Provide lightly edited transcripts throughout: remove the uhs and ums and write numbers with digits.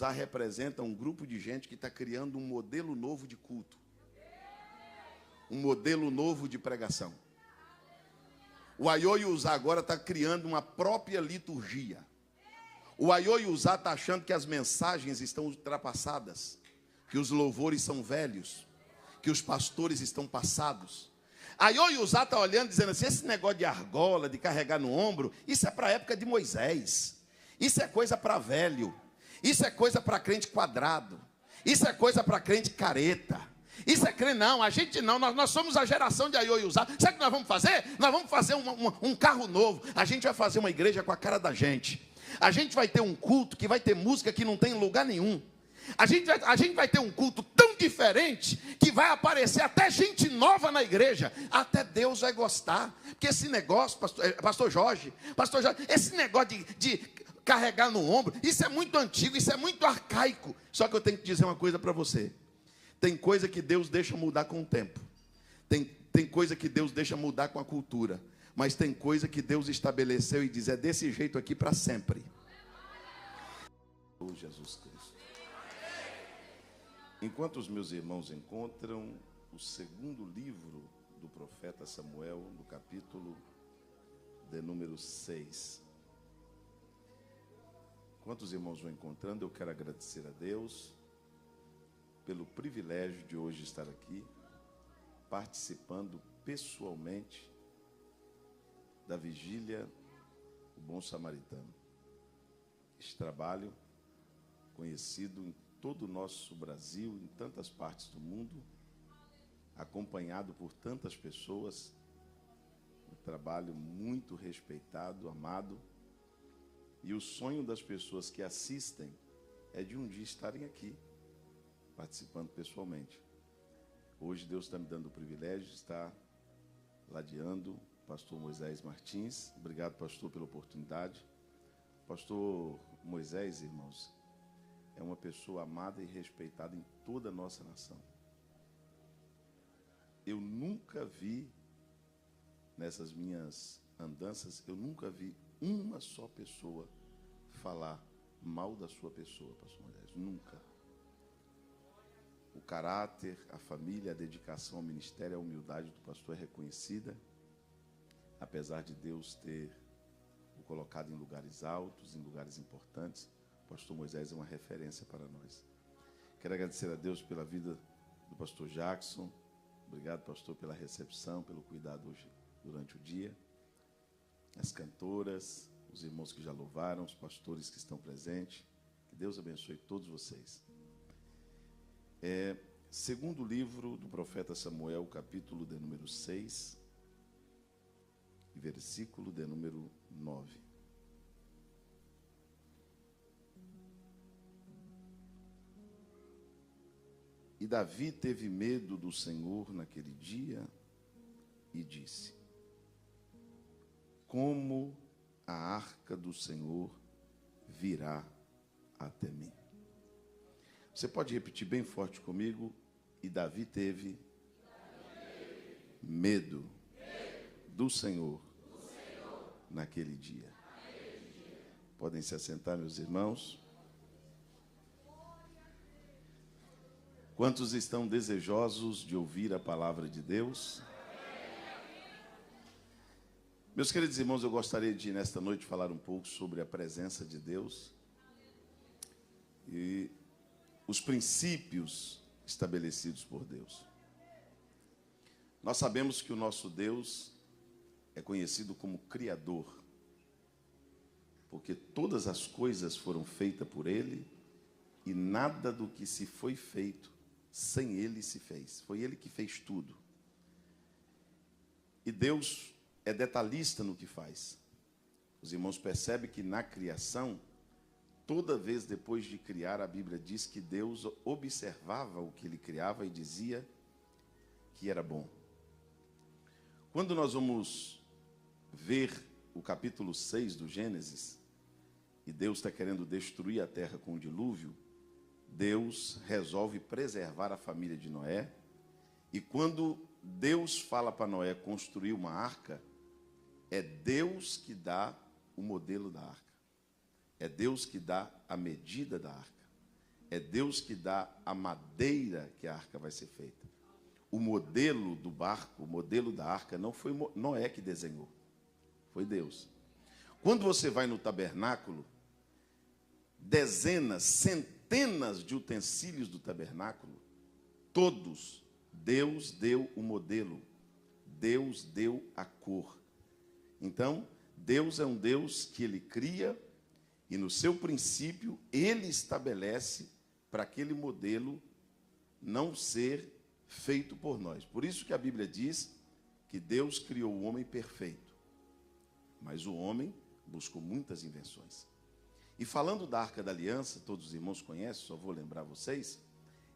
Uzá representa um grupo de gente que está criando um modelo novo de culto. Um modelo novo de pregação. O Aiô Uzá agora está criando uma própria liturgia. O Aiô Uzá está achando que as mensagens estão ultrapassadas, que os louvores são velhos, que os pastores estão passados. Aiô Uzá está olhando dizendo assim, esse negócio de argola, de carregar no ombro, isso é para a época de Moisés. Isso é coisa para velho. Isso é coisa para crente quadrado. Isso é coisa para crente careta. Isso é crente, não, a gente não, nós somos a geração de Aiô Uzá. Sabe o que nós vamos fazer? Nós vamos fazer um carro novo. A gente vai fazer uma igreja com a cara da gente. A gente vai ter um culto que vai ter música que não tem em lugar nenhum. A gente vai ter um culto tão diferente que vai aparecer até gente nova na igreja. Até Deus vai gostar. Porque esse negócio, pastor Jorge, esse negócio de carregar no ombro, isso é muito antigo, isso é muito arcaico. Só que eu tenho que dizer uma coisa para você. Tem coisa que Deus deixa mudar com o tempo. Tem coisa que Deus deixa mudar com a cultura. Mas tem coisa que Deus estabeleceu e diz, é desse jeito aqui para sempre. Oh, Jesus Cristo. Enquanto os meus irmãos encontram o segundo livro do profeta Samuel, no capítulo de número 6. Enquanto os irmãos vão encontrando, eu quero agradecer a Deus pelo privilégio de hoje estar aqui, participando pessoalmente da vigília do Bom Samaritano. Este trabalho, conhecido em todo o nosso Brasil, em tantas partes do mundo, acompanhado por tantas pessoas, um trabalho muito respeitado, amado, e o sonho das pessoas que assistem é de um dia estarem aqui, participando pessoalmente. Hoje Deus está me dando o privilégio de estar ladeando o pastor Moisés Martins. Obrigado, pastor, pela oportunidade. Pastor Moisés, irmãos, é uma pessoa amada e respeitada em toda a nossa nação. Eu nunca vi, nessas minhas andanças, eu nunca vi uma só pessoa falar mal da sua pessoa, pastor Moisés. Nunca. O caráter, a família, a dedicação ao ministério, a humildade do pastor é reconhecida, apesar de Deus ter o colocado em lugares altos, em lugares importantes. O pastor Moisés é uma referência para nós. Quero agradecer a Deus pela vida do pastor Jackson. Obrigado, pastor, pela recepção, pelo cuidado hoje durante o dia. As cantoras, os irmãos que já louvaram, os pastores que estão presentes. Que Deus abençoe todos vocês. Segundo livro do profeta Samuel, capítulo de número 6, versículo de número 9. E Davi teve medo do Senhor naquele dia e disse: como a arca do Senhor virá até mim? Você pode repetir bem forte comigo? E Davi teve medo do Senhor naquele dia. Podem se assentar, meus irmãos. Quantos estão desejosos de ouvir a palavra de Deus? Meus queridos irmãos, eu gostaria de, nesta noite, falar um pouco sobre a presença de Deus e os princípios estabelecidos por Deus. Nós sabemos que o nosso Deus é conhecido como Criador, porque todas as coisas foram feitas por Ele e nada do que se foi feito sem Ele se fez. Foi Ele que fez tudo. E Deus é detalhista no que faz. Os irmãos percebem que na criação, toda vez depois de criar, a Bíblia diz que Deus observava o que Ele criava e dizia que era bom. Quando nós vamos ver o capítulo 6 do Gênesis, e Deus está querendo destruir a terra com o dilúvio, Deus resolve preservar a família de Noé. E quando Deus fala para Noé construir uma arca, é Deus que dá o modelo da arca. É Deus que dá a medida da arca. é Deus que dá a madeira que a arca vai ser feita. O modelo do barco, o modelo da arca, não foi Noé que desenhou, foi Deus. Quando você vai no tabernáculo, dezenas, centenas de utensílios do tabernáculo, todos, Deus deu o modelo, Deus deu a cor. Então, Deus é um Deus que Ele cria e no seu princípio Ele estabelece para aquele modelo não ser feito por nós. Por isso que a Bíblia diz que Deus criou o homem perfeito, mas o homem buscou muitas invenções. E falando da Arca da Aliança, todos os irmãos conhecem, só vou lembrar vocês,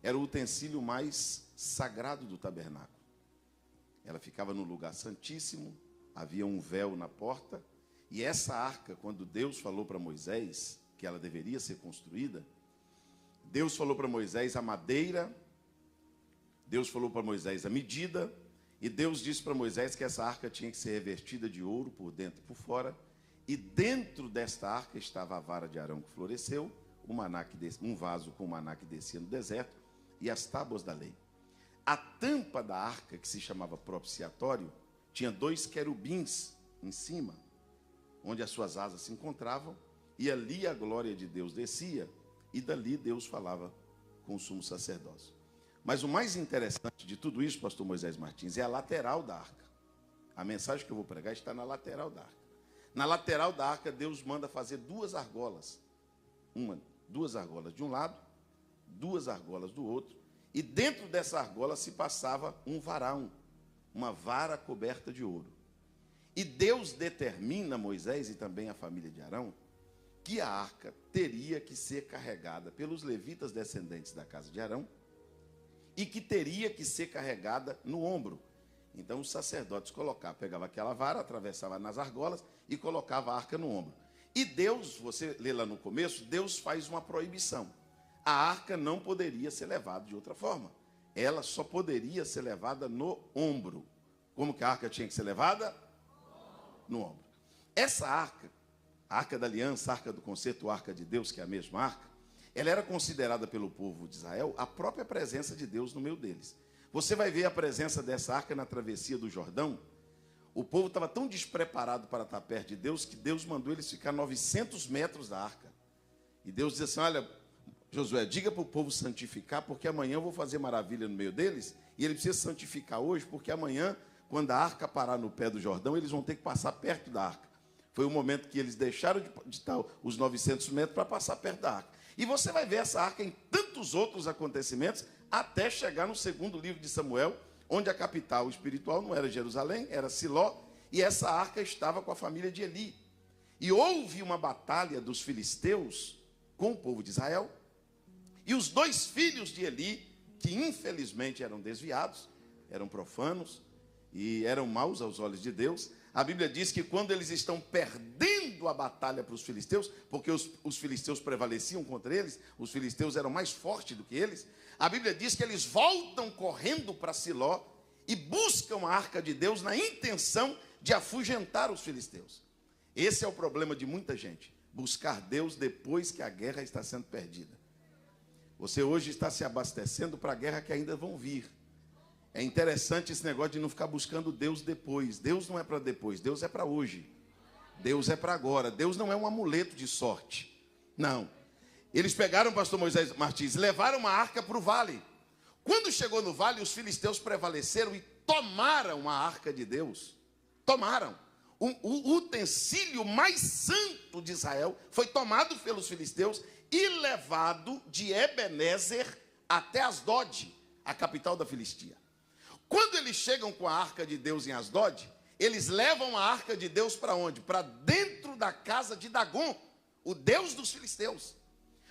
era o utensílio mais sagrado do tabernáculo. Ela ficava no lugar santíssimo, havia um véu na porta, e essa arca, quando Deus falou para Moisés que ela deveria ser construída, Deus falou para Moisés a madeira, Deus falou para Moisés a medida, e Deus disse para Moisés que essa arca tinha que ser revestida de ouro por dentro e por fora, e dentro desta arca estava a vara de Arão que floresceu, um vaso com o maná que descia no deserto, e as tábuas da lei. A tampa da arca, que se chamava propiciatório, tinha 2 querubins em cima, onde as suas asas se encontravam, e ali a glória de Deus descia, e dali Deus falava com o sumo sacerdócio. Mas o mais interessante de tudo isso, pastor Moisés Martins, é a lateral da arca. A mensagem que eu vou pregar está na lateral da arca. Na lateral da arca, Deus manda fazer 2 argolas. 2 argolas de um lado, 2 argolas do outro, e dentro dessa argola se passava um varão, uma vara coberta de ouro. E Deus determina a Moisés e também a família de Arão que a arca teria que ser carregada pelos levitas descendentes da casa de Arão e que teria que ser carregada no ombro. Então os sacerdotes pegavam aquela vara, atravessavam nas argolas e colocava a arca no ombro. E Deus, você lê lá no começo, Deus faz uma proibição. A arca não poderia ser levada de outra forma. Ela só poderia ser levada no ombro. Como que a arca tinha que ser levada? No ombro. Essa arca, a arca da aliança, a arca do concerto, a arca de Deus, que é a mesma arca, ela era considerada pelo povo de Israel a própria presença de Deus no meio deles. Você vai ver a presença dessa arca na travessia do Jordão. O povo estava tão despreparado para estar perto de Deus, que Deus mandou eles ficar 900 metros da arca. E Deus disse assim, olha, Josué, diga para o povo santificar, porque amanhã eu vou fazer maravilha no meio deles, e ele precisa santificar hoje, porque amanhã, quando a arca parar no pé do Jordão, eles vão ter que passar perto da arca. Foi o momento que eles deixaram de estar os 900 metros para passar perto da arca. E você vai ver essa arca em tantos outros acontecimentos, até chegar no segundo livro de Samuel, onde a capital espiritual não era Jerusalém, era Siló, e essa arca estava com a família de Eli. E houve uma batalha dos filisteus com o povo de Israel, e os 2 filhos de Eli, que infelizmente eram desviados, eram profanos, e eram maus aos olhos de Deus, a Bíblia diz que quando eles estão perdendo a batalha para os filisteus, porque os filisteus prevaleciam contra eles, os filisteus eram mais fortes do que eles, a Bíblia diz que eles voltam correndo para Siló e buscam a arca de Deus na intenção de afugentar os filisteus. Esse é o problema de muita gente, buscar Deus depois que a guerra está sendo perdida. Você hoje está se abastecendo para a guerra que ainda vão vir. É interessante esse negócio de não ficar buscando Deus depois. Deus não é para depois, Deus é para hoje. Deus é para agora. Deus não é um amuleto de sorte. Não. Eles pegaram, pastor Moisés Martins, levaram a arca para o vale. Quando chegou no vale, os filisteus prevaleceram e tomaram a arca de Deus. Tomaram. O utensílio mais santo de Israel foi tomado pelos filisteus e levado de Ebenezer até Asdod, a capital da Filistia. Quando eles chegam com a arca de Deus em Asdod, eles levam a arca de Deus para onde? Para dentro da casa de Dagom, o deus dos filisteus.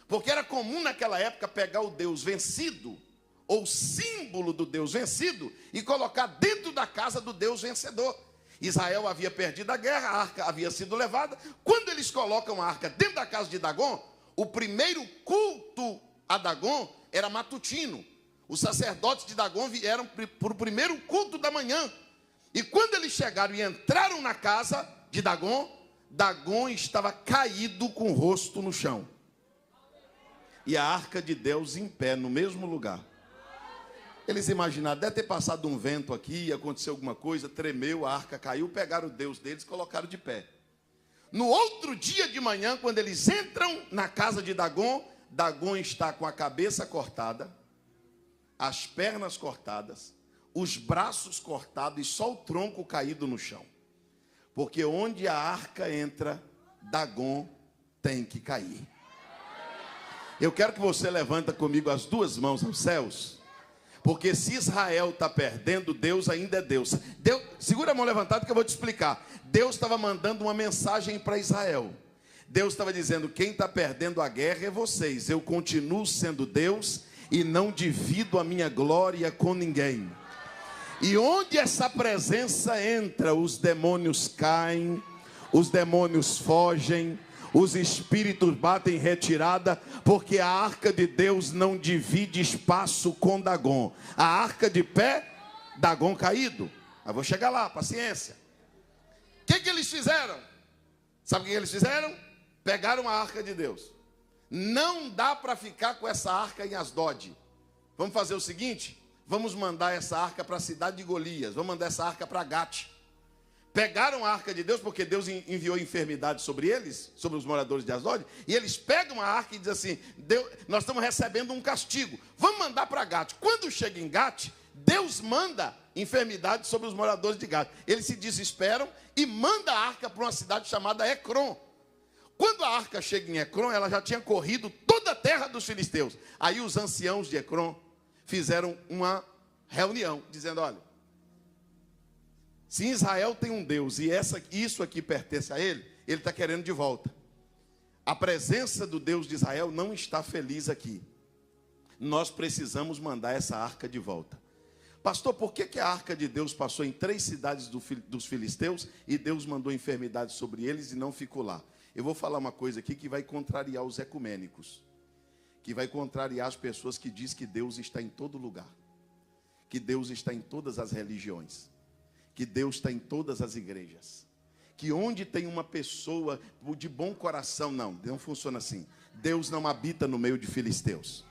Porque era comum naquela época pegar o deus vencido, ou símbolo do deus vencido, e colocar dentro da casa do deus vencedor. Israel havia perdido a guerra, a arca havia sido levada. Quando eles colocam a arca dentro da casa de Dagom, o primeiro culto a Dagom era matutino. Os sacerdotes de Dagom vieram para o primeiro culto da manhã. E quando eles chegaram e entraram na casa de Dagom, Dagom estava caído com o rosto no chão. e a arca de Deus em pé, no mesmo lugar. Eles imaginaram, deve ter passado um vento aqui, aconteceu alguma coisa, tremeu, a arca caiu, pegaram o Deus deles e colocaram de pé. No outro dia de manhã, quando eles entram na casa de Dagon, Dagon está com a cabeça cortada, as pernas cortadas, os braços cortados e só o tronco caído no chão. Porque onde a arca entra, Dagon tem que cair. Eu quero que você levanta comigo as duas mãos aos céus. Porque se Israel está perdendo, Deus ainda é Deus. Segura a mão levantada que eu vou te explicar. Deus estava mandando uma mensagem para Israel. Deus estava dizendo, quem está perdendo a guerra é vocês. Eu continuo sendo Deus e não divido a minha glória com ninguém. E onde essa presença entra, os demônios caem, os demônios fogem, os espíritos batem retirada, porque a arca de Deus não divide espaço com Dagon. A arca de pé, Dagon caído. Mas vou chegar lá, paciência. O que eles fizeram? Sabe o que eles fizeram? Pegaram a arca de Deus. Não dá para ficar com essa arca em Asdod. Vamos fazer o seguinte, vamos mandar essa arca para a cidade de Golias, vamos mandar essa arca para Gate. Pegaram a arca de Deus, porque Deus enviou enfermidade sobre eles, sobre os moradores de Asdod, e eles pegam a arca e dizem assim, Deus, nós estamos recebendo um castigo, vamos mandar para Gate. Quando chega em Gate, Deus manda enfermidade sobre os moradores de Gate. Eles se desesperam e manda a arca para uma cidade chamada Ecrom. Quando a arca chega em Ecrom, ela já tinha corrido toda a terra dos filisteus. Aí os anciãos de Ecrom fizeram uma reunião, dizendo, olha, se Israel tem um Deus e isso aqui pertence a ele, ele está querendo de volta. A presença do Deus de Israel não está feliz aqui. Nós precisamos mandar essa arca de volta. Pastor, por que a arca de Deus passou em 3 cidades dos filisteus e Deus mandou enfermidade sobre eles e não ficou lá? Eu vou falar uma coisa aqui que vai contrariar os ecumênicos, que vai contrariar as pessoas que dizem que Deus está em todo lugar, que Deus está em todas as religiões, que Deus está em todas as igrejas, que onde tem uma pessoa de bom coração, não funciona assim. Deus não habita no meio de filisteus.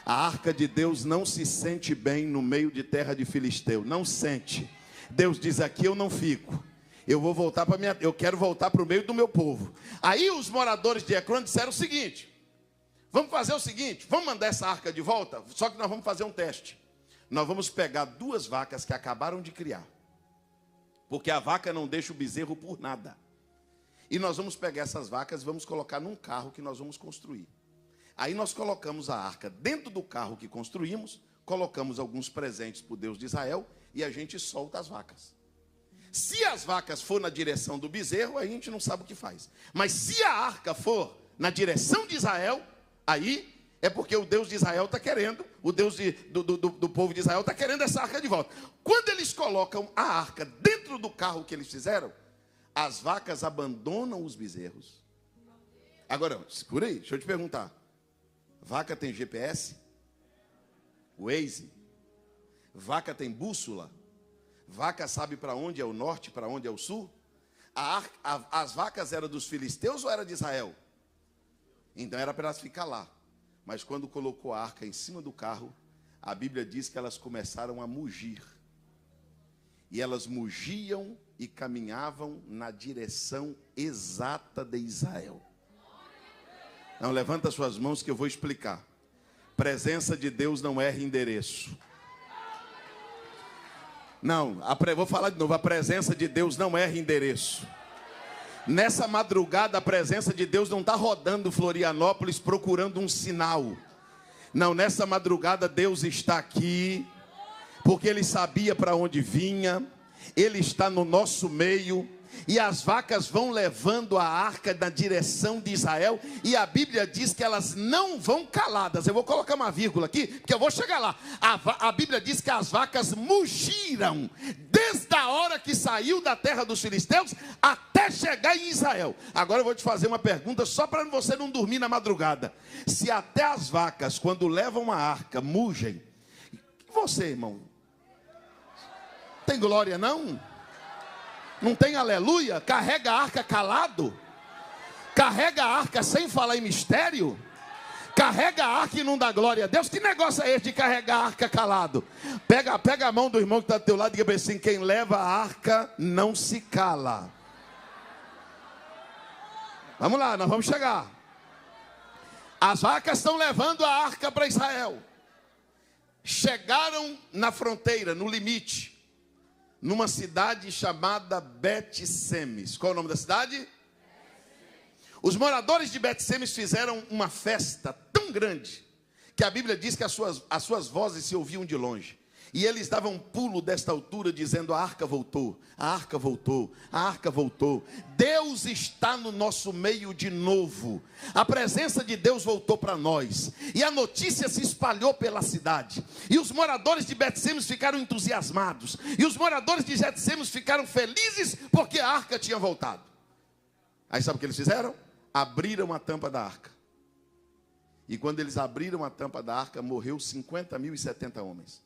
A arca de Deus não se sente bem no meio de terra de filisteu, não sente. Deus diz, aqui eu não fico. Eu quero voltar para o meio do meu povo. Aí os moradores de Ecrom disseram o seguinte, vamos fazer o seguinte, vamos mandar essa arca de volta, só que nós vamos fazer um teste. Nós vamos pegar 2 vacas que acabaram de criar, porque a vaca não deixa o bezerro por nada. E nós vamos pegar essas vacas e vamos colocar num carro que nós vamos construir. Aí nós colocamos a arca dentro do carro que construímos, colocamos alguns presentes para o Deus de Israel e a gente solta as vacas. Se as vacas for na direção do bezerro, a gente não sabe o que faz. Mas se a arca for na direção de Israel, aí é porque o Deus de Israel está querendo, o Deus do povo de Israel está querendo essa arca de volta. Quando eles colocam a arca dentro do carro que eles fizeram, as vacas abandonam os bezerros. Agora, segura aí, deixa eu te perguntar. Vaca tem GPS? Waze? Vaca tem bússola? Vaca sabe para onde é o norte, para onde é o sul? As vacas eram dos filisteus ou era de Israel? Então era para elas ficar lá. Mas quando colocou a arca em cima do carro, a Bíblia diz que elas começaram a mugir. E elas mugiam e caminhavam na direção exata de Israel. Não, levanta suas mãos que eu vou explicar. Presença de Deus não erra endereço. Não, vou falar de novo, a presença de Deus não erra endereço. Nessa madrugada a presença de Deus não está rodando Florianópolis procurando um sinal. Não, nessa madrugada Deus está aqui, porque Ele sabia para onde vinha, Ele está no nosso meio. E as vacas vão levando a arca na direção de Israel. E a Bíblia diz que elas não vão caladas. Eu vou colocar uma vírgula aqui, porque eu vou chegar lá. A Bíblia diz que as vacas mugiram desde a hora que saiu da terra dos filisteus até chegar em Israel. Agora eu vou te fazer uma pergunta só para você não dormir na madrugada. Se até as vacas, quando levam a arca, mugem, e você, irmão? Tem glória não? Não tem aleluia? Carrega a arca calado? Carrega a arca sem falar em mistério? Carrega a arca e não dá glória a Deus. Que negócio é esse de carregar a arca calado? Pega a mão do irmão que está do teu lado e diga assim: quem leva a arca não se cala. Vamos lá, nós vamos chegar. As vacas estão levando a arca para Israel. Chegaram na fronteira, no limite, numa cidade chamada Bet-Semes. Qual é o nome da cidade? Os moradores de Bet-Semes fizeram uma festa tão grande que a Bíblia diz que as suas vozes se ouviam de longe. E eles davam um pulo desta altura dizendo: a arca voltou, a arca voltou, a arca voltou. Deus está no nosso meio de novo. A presença de Deus voltou para nós. E a notícia se espalhou pela cidade. E os moradores de Bet-Semes ficaram entusiasmados. E os moradores de Bet-Semes ficaram felizes porque a arca tinha voltado. Aí sabe o que eles fizeram? Abriram a tampa da arca. E quando eles abriram a tampa da arca, morreu 50.070 homens.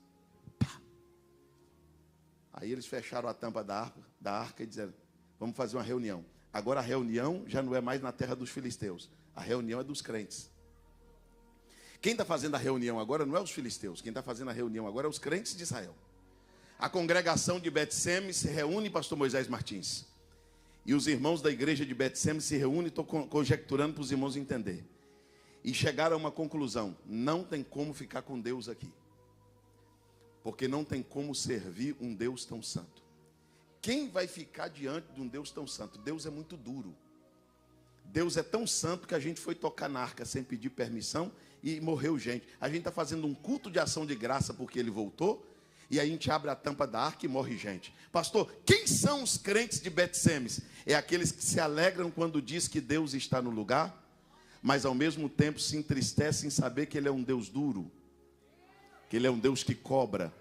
Aí eles fecharam a tampa da arca e disseram: vamos fazer uma reunião. Agora a reunião já não é mais na terra dos filisteus. A reunião é dos crentes. Quem está fazendo a reunião agora não é os filisteus. Quem está fazendo a reunião agora é os crentes de Israel. A congregação de Bet-Semes se reúne, pastor Moisés Martins. E os irmãos da igreja de Bet-Semes se reúnem, estou conjecturando para os irmãos entender. E chegaram a uma conclusão: não tem como ficar com Deus aqui. Porque não tem como servir um Deus tão santo. Quem vai ficar diante de um Deus tão santo? Deus é muito duro. Deus é tão santo que a gente foi tocar na arca sem pedir permissão e morreu gente. A gente está fazendo um culto de ação de graça porque ele voltou. E aí a gente abre a tampa da arca e morre gente. Pastor, quem são os crentes de Bet-Semes? É aqueles que se alegram quando diz que Deus está no lugar, mas ao mesmo tempo se entristecem em saber que ele é um Deus duro. Que ele é um Deus que cobra,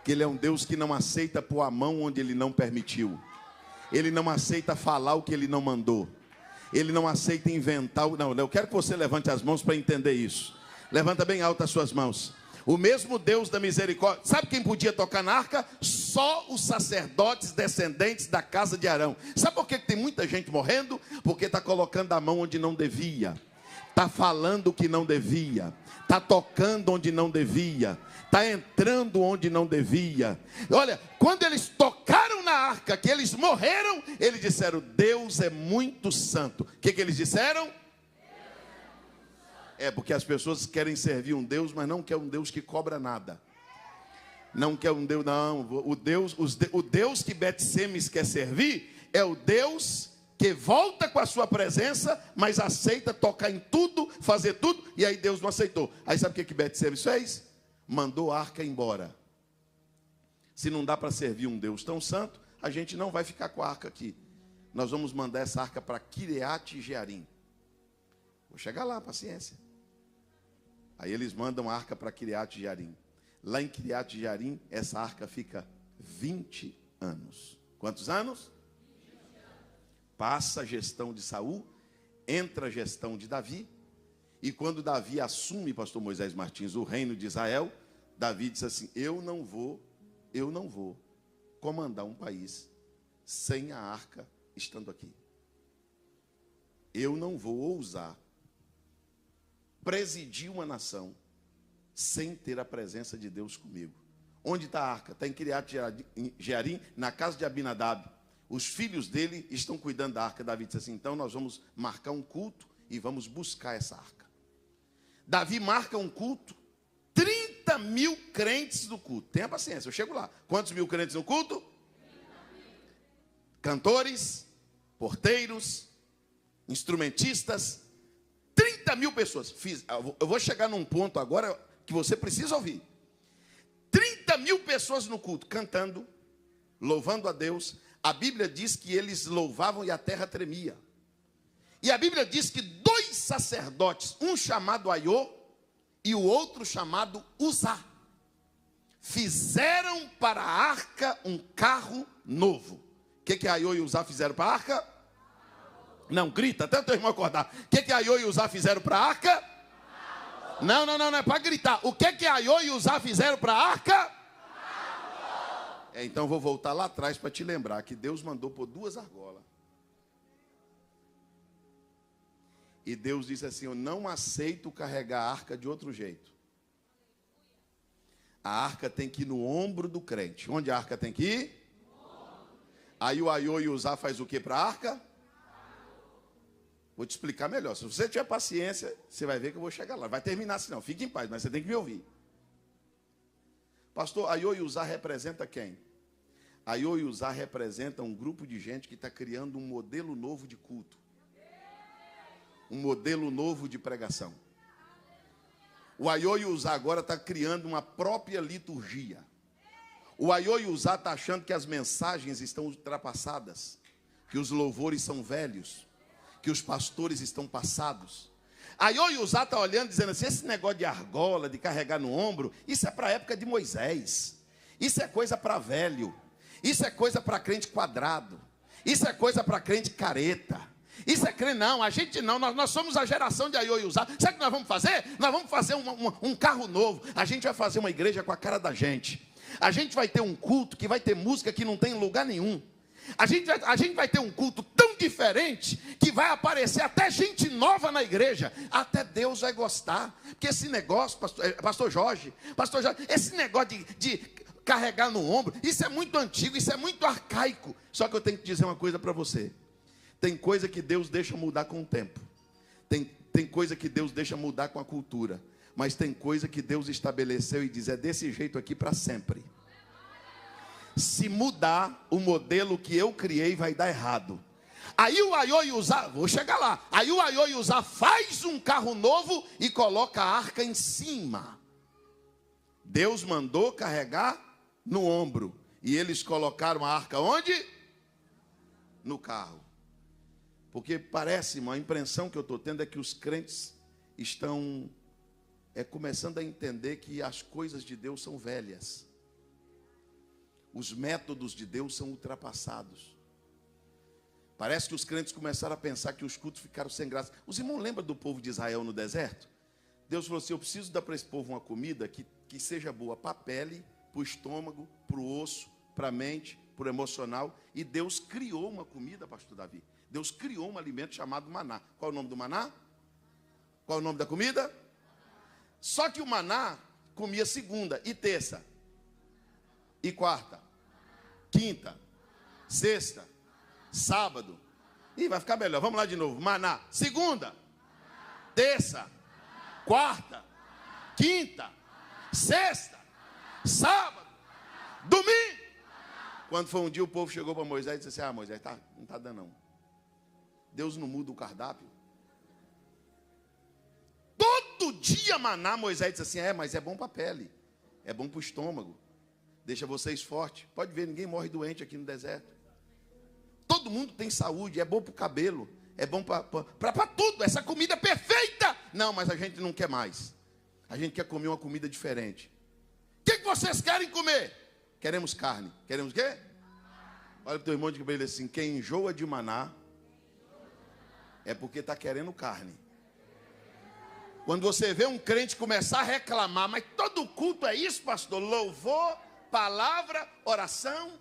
que ele é um Deus que não aceita pôr a mão onde ele não permitiu, ele não aceita falar o que ele não mandou, ele não aceita inventar. Não, eu quero que você levante as mãos para entender isso. Levanta bem alto as suas mãos. O mesmo Deus da misericórdia. Sabe quem podia tocar na arca? Só os sacerdotes descendentes da casa de Arão. Sabe por que tem muita gente morrendo? Porque está colocando a mão onde não devia, está falando o que não devia, está tocando onde não devia, está entrando onde não devia. Olha, quando eles tocaram na arca, que eles morreram, eles disseram: Deus é muito santo. O que eles disseram? É porque as pessoas querem servir um Deus, mas não quer um Deus que cobra nada. Não quer um Deus, não. O Deus que Bet-Semes quer servir é o Deus que volta com a sua presença, mas aceita tocar em tudo, fazer tudo, e aí Deus não aceitou. Aí sabe o que Bet-Semes fez? Mandou a arca embora. Se não dá para servir um Deus tão santo, a gente não vai ficar com a arca aqui. Nós vamos mandar essa arca para Kiriat Jearim. Vou chegar lá, paciência. Aí eles mandam a arca para Kiriat Jearim. Lá em Kiriat Jearim, essa arca fica 20 anos. Quantos anos? Passa a gestão de Saul, entra a gestão de Davi, e quando Davi assume, pastor Moisés Martins, o reino de Israel, Davi diz assim: eu não vou comandar um país sem a arca estando aqui. Eu não vou ousar presidir uma nação sem ter a presença de Deus comigo. Onde está a arca? Está em Kiriat Jearim, na casa de Abinadab. Os filhos dele estão cuidando da arca. Davi disse assim: então nós vamos marcar um culto e vamos buscar essa arca. Davi marca um culto, 30 mil crentes no culto. Tenha paciência, eu chego lá. Quantos mil crentes no culto? Cantores, porteiros, instrumentistas, 30 mil pessoas. Eu vou chegar num ponto agora que você precisa ouvir. 30 mil pessoas no culto, cantando, louvando a Deus. A Bíblia diz que eles louvavam e a terra tremia. E a Bíblia diz que 2 sacerdotes, um chamado Aiô e o outro chamado Uzá, fizeram para a arca um carro novo. O que Aiô e Uzá fizeram para a arca? Não, grita, até o teu irmão acordar. O que Aiô e Uzá fizeram para a arca? Não é para gritar. O que Aiô e Uzá fizeram para a arca? Então vou voltar lá atrás para te lembrar que Deus mandou por 2 argolas. E Deus disse assim: eu não aceito carregar a arca de outro jeito. A arca tem que ir no ombro do crente. Onde a arca tem que ir? Aí o Aiô e o Uzá faz o que para a arca? Vou te explicar melhor. Se você tiver paciência, você vai ver que eu vou chegar lá. Vai terminar assim não, fique em paz, mas você tem que me ouvir. Pastor, Aiô e Uzá representa quem? Aiô e Uzá representa um grupo de gente que está criando um modelo novo de culto. Um modelo novo de pregação. O Aiô e Uzá agora está criando uma própria liturgia. O Aiô e Uzá está achando que as mensagens estão ultrapassadas, que os louvores são velhos, que os pastores estão passados. Aiô e Uzá está olhando dizendo assim: esse negócio de argola, de carregar no ombro, isso é para a época de Moisés. Isso é coisa para velho. Isso é coisa para crente quadrado. Isso é coisa para crente careta. Isso é crente, não, a gente não, nós somos a geração de Aiô e Uzá. Sabe o que nós vamos fazer? Nós vamos fazer um carro novo. A gente vai fazer uma igreja com a cara da gente. A gente vai ter um culto que vai ter música que não tem em lugar nenhum. A gente vai ter um culto tão diferente que vai aparecer até gente nova na igreja. Até Deus vai gostar. Porque esse negócio, pastor Jorge, esse negócio de carregar no ombro, isso é muito antigo, isso é muito arcaico. Só que eu tenho que dizer uma coisa para você. Tem coisa que Deus deixa mudar com o tempo. Tem coisa que Deus deixa mudar com a cultura. Mas tem coisa que Deus estabeleceu e diz: é desse jeito aqui para sempre. Se mudar o modelo que eu criei, vai dar errado. Aí o Aiô e Uzá, vou chegar lá. Aí o Aiô e Uzá faz um carro novo e coloca a arca em cima. Deus mandou carregar no ombro. E eles colocaram a arca onde? No carro. Porque parece, irmão, a impressão que eu estou tendo é que os crentes estão começando a entender que as coisas de Deus são velhas. Os métodos de Deus são ultrapassados. Parece que os crentes começaram a pensar que os cultos ficaram sem graça. Os irmãos lembram do povo de Israel no deserto? Deus falou assim: eu preciso dar para esse povo uma comida que seja boa para a pele, para o estômago, para o osso, para a mente, para o emocional. E Deus criou uma comida, pastor Davi. Deus criou um alimento chamado maná. Qual é o nome do maná? Qual é o nome da comida? Só que o maná comia segunda e terça, e quarta, quinta, sexta, sábado. Ih, vai ficar melhor, vamos lá de novo. Maná, segunda, terça, quarta, quinta, sexta, sábado, domingo. Quando foi um dia, o povo chegou para Moisés e disse assim: ah, Moisés, não está dando não. Deus não muda o cardápio. Todo dia maná. Moisés disse assim: mas é bom para a pele, é bom para o estômago, deixa vocês fortes. Pode ver, ninguém morre doente aqui no deserto. Todo mundo tem saúde, é bom para o cabelo, é bom para tudo. Essa comida é perfeita. Não, mas a gente não quer mais. A gente quer comer uma comida diferente. O que vocês querem comer? Queremos carne. Queremos o quê? Olha para o teu irmão de cabelo assim: quem enjoa de maná é porque está querendo carne. Quando você vê um crente começar a reclamar: mas todo culto é isso, pastor? Louvor, palavra, oração.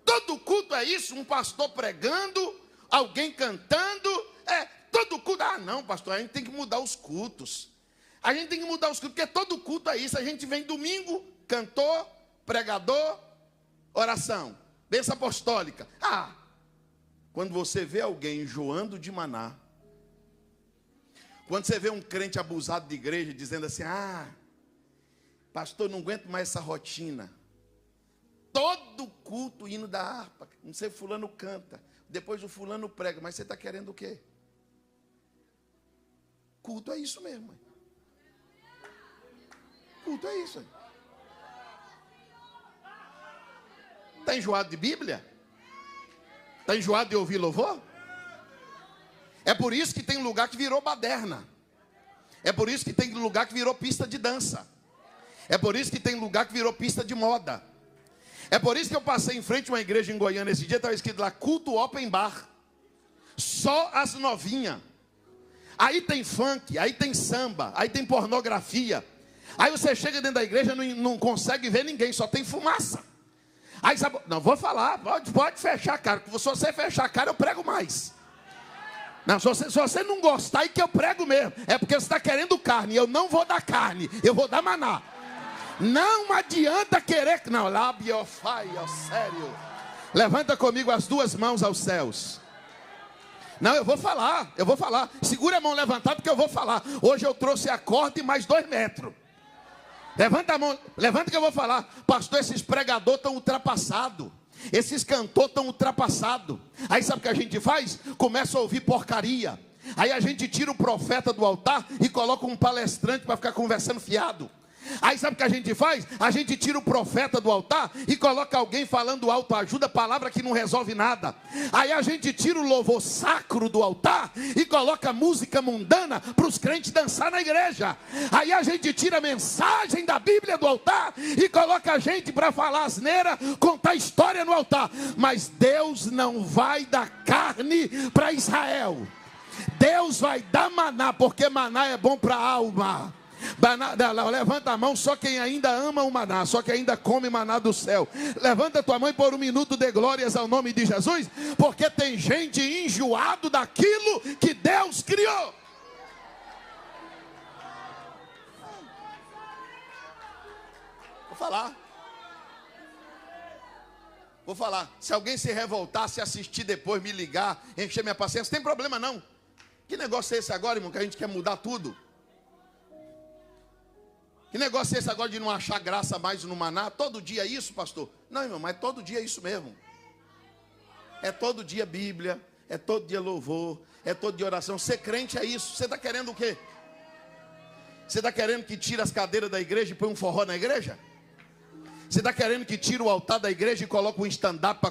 Todo culto é isso? Um pastor pregando, alguém cantando. Todo culto. Ah, não, pastor, a gente tem que mudar os cultos. A gente tem que mudar os cultos, porque todo culto é isso. A gente vem domingo, cantor, pregador, oração, bênção apostólica. Quando você vê alguém enjoando de maná, quando você vê um crente abusado de igreja dizendo assim: pastor, não aguento mais essa rotina. Todo culto hino da harpa, não sei, fulano canta, depois o fulano prega, mas você está querendo o quê? Culto é isso mesmo. Culto é isso. Está enjoado de Bíblia? Está enjoado de ouvir louvor? É por isso que tem lugar que virou baderna. É por isso que tem lugar que virou pista de dança. É por isso que tem lugar que virou pista de moda. É por isso que eu passei em frente a uma igreja em Goiânia esse dia, estava escrito lá: culto open bar. Só as novinhas. Aí tem funk, aí tem samba, aí tem pornografia. Aí você chega dentro da igreja e não consegue ver ninguém, só tem fumaça. Aí sabe, não vou falar, pode fechar a cara, porque se você fechar a cara eu prego mais. Não, se você não gostar, é que eu prego mesmo. É porque você está querendo carne. Eu não vou dar carne, eu vou dar maná. Não adianta querer. Não, labiofai, sério. Levanta comigo as duas mãos aos céus. Não, eu vou falar. Segura a mão levantada porque eu vou falar. Hoje eu trouxe a corda e mais 2 metros. Levanta a mão, levanta que eu vou falar. Pastor, esses pregadores estão ultrapassados. Esses cantores estão ultrapassados. Aí sabe o que a gente faz? Começa a ouvir porcaria. Aí a gente tira o profeta do altar e coloca um palestrante para ficar conversando fiado. Aí sabe o que a gente faz? A gente tira o profeta do altar e coloca alguém falando autoajuda, palavra que não resolve nada. Aí a gente tira o louvor sacro do altar e coloca música mundana para os crentes dançar na igreja. Aí a gente tira a mensagem da Bíblia do altar e coloca a gente para falar asneira, contar história no altar. Mas Deus não vai dar carne para Israel. Deus vai dar maná, porque maná é bom para a alma. Levanta a mão só quem ainda ama o maná, só quem ainda come maná do céu. Levanta a tua mão e por um minuto dê glórias ao nome de Jesus, porque tem gente enjoado daquilo que Deus criou. Vou falar. Se alguém se revoltar, se assistir depois, me ligar, encher minha paciência, não tem problema não. Que negócio é esse agora, irmão, que a gente quer mudar tudo? Que negócio é esse agora de não achar graça mais no maná? Todo dia é isso, pastor? Não, irmão, mas todo dia é isso mesmo. É todo dia Bíblia, é todo dia louvor, é todo dia oração. Ser crente é isso. Você está querendo o quê? Você está querendo que tire as cadeiras da igreja e põe um forró na igreja? Você está querendo que tire o altar da igreja e coloque um stand-up para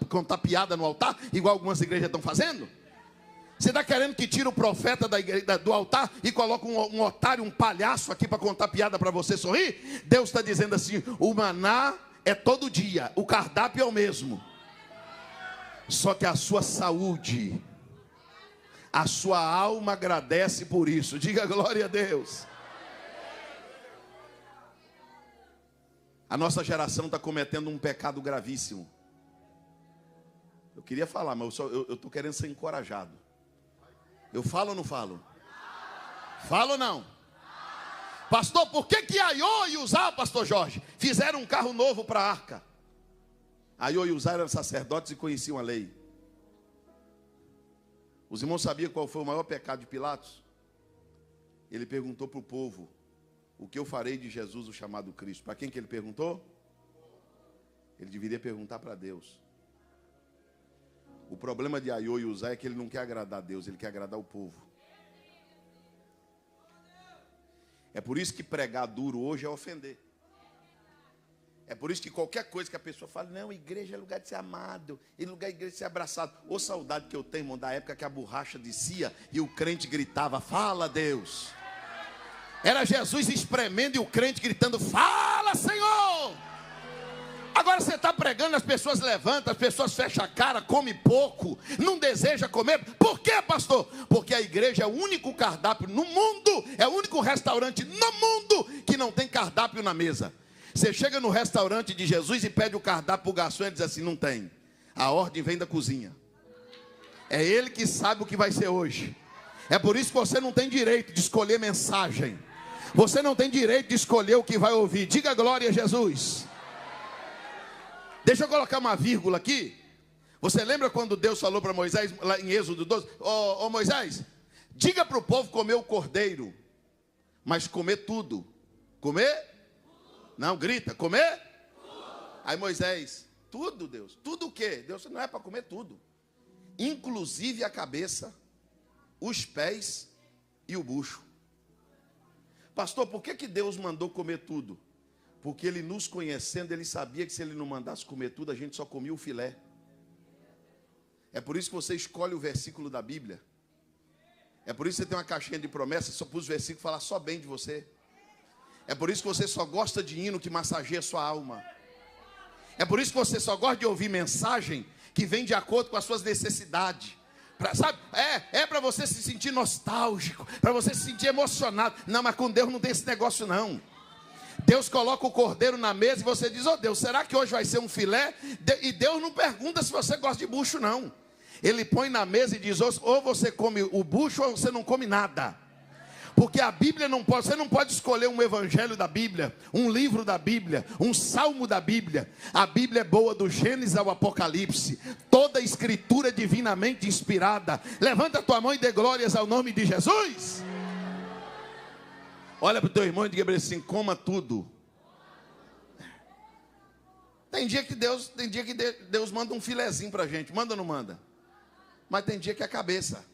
contar piada no altar, igual algumas igrejas estão fazendo? Você está querendo que tire o profeta do altar e coloque um otário, um palhaço aqui para contar piada para você sorrir? Deus está dizendo assim: o maná é todo dia, o cardápio é o mesmo. Só que a sua saúde, a sua alma agradece por isso. Diga glória a Deus. A nossa geração está cometendo um pecado gravíssimo. Eu queria falar, mas eu estou querendo ser encorajado. Eu falo ou não falo? Falo ou não? Pastor, por que Aiô e Uzá, pastor Jorge, fizeram um carro novo para a arca? Aiô e Uzá eram sacerdotes e conheciam a lei. Os irmãos sabiam qual foi o maior pecado de Pilatos? Ele perguntou para o povo: o que eu farei de Jesus, o chamado Cristo? Para quem que ele perguntou? Ele deveria perguntar para Deus. O problema de Aiô e Uzá é que ele não quer agradar a Deus, ele quer agradar o povo. É por isso que pregar duro hoje é ofender. É por isso que qualquer coisa que a pessoa fala: não, igreja é lugar de ser amado, e lugar de igreja de ser abraçado. Ô saudade que eu tenho, irmão, da época que a borracha descia e o crente gritava: fala, Deus. Era Jesus espremendo e o crente gritando: fala, Senhor. Agora você está pregando, as pessoas levantam, as pessoas fecham a cara, come pouco, não deseja comer. Por quê, pastor? Porque a igreja é o único cardápio no mundo, é o único restaurante no mundo que não tem cardápio na mesa. Você chega no restaurante de Jesus e pede o cardápio para o garçom e diz assim: não tem. A ordem vem da cozinha. É ele que sabe o que vai ser hoje. É por isso que você não tem direito de escolher mensagem. Você não tem direito de escolher o que vai ouvir. Diga glória a Jesus. Deixa eu colocar uma vírgula aqui. Você lembra quando Deus falou para Moisés, lá em Êxodo 12? Ô Moisés, diga para o povo comer o cordeiro, mas comer tudo. Comer? Não, grita, comer? Aí Moisés: tudo, Deus. Tudo o quê? Deus, não é para comer tudo. Inclusive a cabeça, os pés e o bucho. Pastor, por que Deus mandou comer tudo? Porque ele, nos conhecendo, ele sabia que se ele não mandasse comer tudo, a gente só comia o filé. É por isso que você escolhe o versículo da Bíblia. É por isso que você tem uma caixinha de promessas, só pus o versículo falar só bem de você. É por isso que você só gosta de hino que massageia sua alma. É por isso que você só gosta de ouvir mensagem que vem de acordo com as suas necessidades. Sabe? É para você se sentir nostálgico, para você se sentir emocionado. Não, mas com Deus não tem esse negócio não. Deus coloca o cordeiro na mesa e você diz: oh Deus, será que hoje vai ser um filé? E Deus não pergunta se você gosta de bucho não. Ele põe na mesa e diz: ou você come o bucho ou você não come nada. Porque a Bíblia não pode, você não pode escolher um evangelho da Bíblia, um livro da Bíblia, um salmo da Bíblia. A Bíblia é boa do Gênesis ao Apocalipse. Toda a escritura divinamente inspirada. Levanta a tua mão e dê glórias ao nome de Jesus. Olha para o teu irmão e diga assim: coma tudo. Tem dia que Deus manda um filezinho para a gente. Manda ou não manda? Mas tem dia que é cabeça.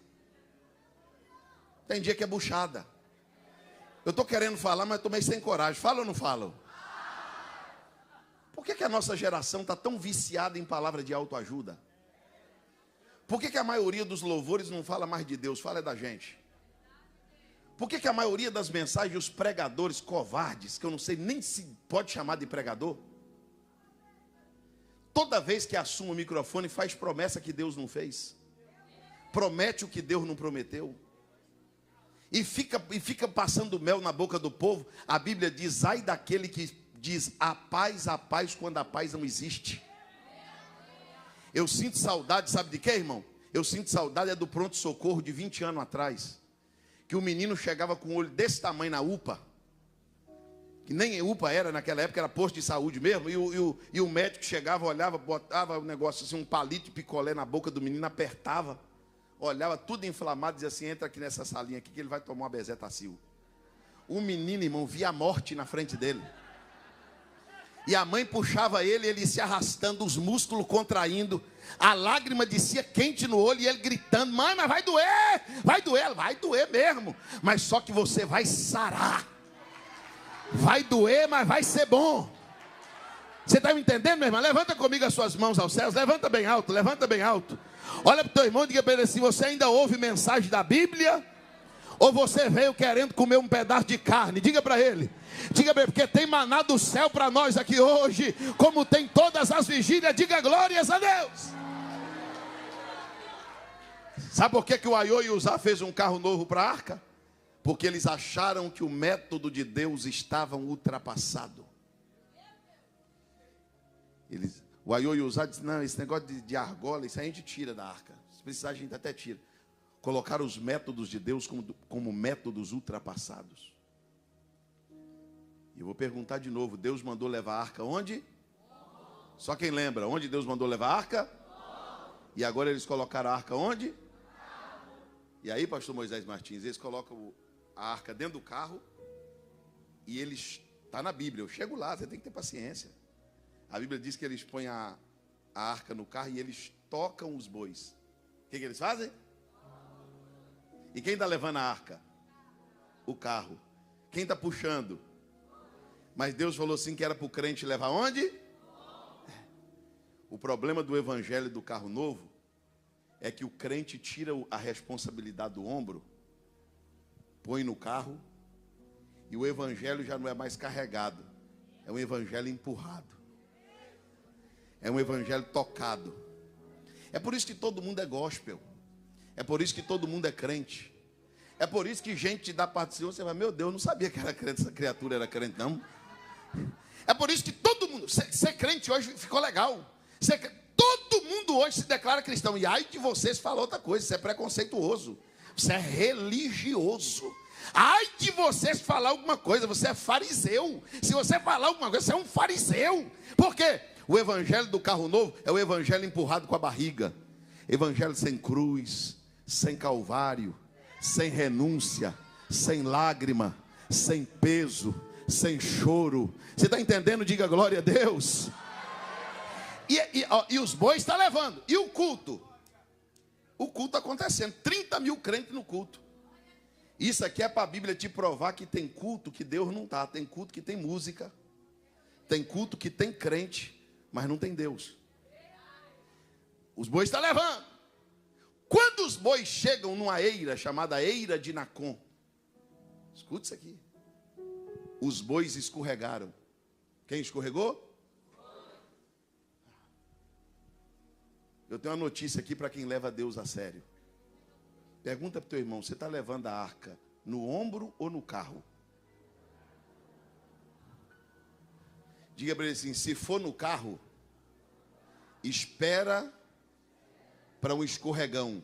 Tem dia que é buchada. Eu estou querendo falar, mas estou meio sem coragem. Falo ou não falo? Por que a nossa geração está tão viciada em palavra de autoajuda? Por que a maioria dos louvores não fala mais de Deus, fala é da gente? Por que a maioria das mensagens, os pregadores covardes, que eu não sei nem se pode chamar de pregador, toda vez que assume o microfone faz promessa que Deus não fez, promete o que Deus não prometeu, e fica passando mel na boca do povo. A Bíblia diz: ai daquele que diz a paz, quando a paz não existe. Eu sinto saudade, sabe de quê, irmão? Eu sinto saudade do pronto-socorro de 20 anos atrás, que o menino chegava com um olho desse tamanho na UPA, que nem UPA era naquela época, era posto de saúde mesmo, e o médico chegava, olhava, botava um negócio assim, um palito de picolé na boca do menino, apertava, olhava tudo inflamado, dizia assim: entra aqui nessa salinha aqui que ele vai tomar uma bezetacil. O menino, irmão, via a morte na frente dele. E a mãe puxava ele se arrastando, os músculos contraindo, a lágrima descia quente no olho, e ele gritando: mãe, mas vai doer, vai doer mesmo, mas só que você vai sarar. Vai doer, mas vai ser bom. Você está me entendendo, meu irmão? Levanta comigo as suas mãos aos céus, levanta bem alto, levanta bem alto. Olha para o teu irmão e diga para ele assim: você ainda ouve mensagem da Bíblia? Ou você veio querendo comer um pedaço de carne? Diga para ele. Diga para ele, porque tem maná do céu para nós aqui hoje, como tem todas as vigílias. Diga glórias a Deus. Sabe por que o Aiô e o Uzá fez um carro novo para a arca? Porque eles acharam que o método de Deus estava ultrapassado. O Aiô e o Uzá disseram: não, esse negócio de argola, isso a gente tira da arca. Se precisar, a gente até tira. Colocaram os métodos de Deus como métodos ultrapassados. E eu vou perguntar de novo: Deus mandou levar a arca onde? Só quem lembra, onde Deus mandou levar a arca? E agora eles colocaram a arca onde? E aí, pastor Moisés Martins, eles colocam a arca dentro do carro, e eles, está na Bíblia, eu chego lá, você tem que ter paciência. A Bíblia diz que eles põem a arca no carro e eles tocam os bois. O que eles fazem? E quem está levando a arca? O carro. Quem está puxando? Mas Deus falou assim que era para o crente levar onde? O problema do evangelho do carro novo é que o crente tira a responsabilidade do ombro, põe no carro, e o evangelho já não é mais carregado, é um evangelho empurrado, é um evangelho tocado. É por isso que todo mundo é gospel, é por isso que todo mundo é crente, é por isso que gente te dá parte do Senhor, você vai: meu Deus, eu não sabia que era crente, essa criatura era crente não. É por isso que todo mundo, ser crente hoje ficou legal, todo mundo hoje se declara cristão. E ai de vocês falar outra coisa, isso é preconceituoso, você é religioso. Ai de vocês falar alguma coisa, você é fariseu. Se você falar alguma coisa, você é um fariseu. Por quê? O evangelho do carro novo é o evangelho empurrado com a barriga. Evangelho sem cruz, sem calvário, sem renúncia, sem lágrima, sem peso, sem choro. Você está entendendo? Diga glória a Deus. E os bois estão levando. E o culto? O culto acontecendo. 30 mil crentes no culto. Isso aqui é para a Bíblia te provar que tem culto que Deus não está. Tem culto que tem música. Tem culto que tem crente, mas não tem Deus. Os bois estão levando. Quando os bois chegam numa eira chamada Eira de Nacon, escuta isso aqui. Os bois escorregaram. Quem escorregou? Eu tenho uma notícia aqui para quem leva Deus a sério. Pergunta para o teu irmão: você está levando a arca no ombro ou no carro? Diga para ele assim: se for no carro, espera para um escorregão.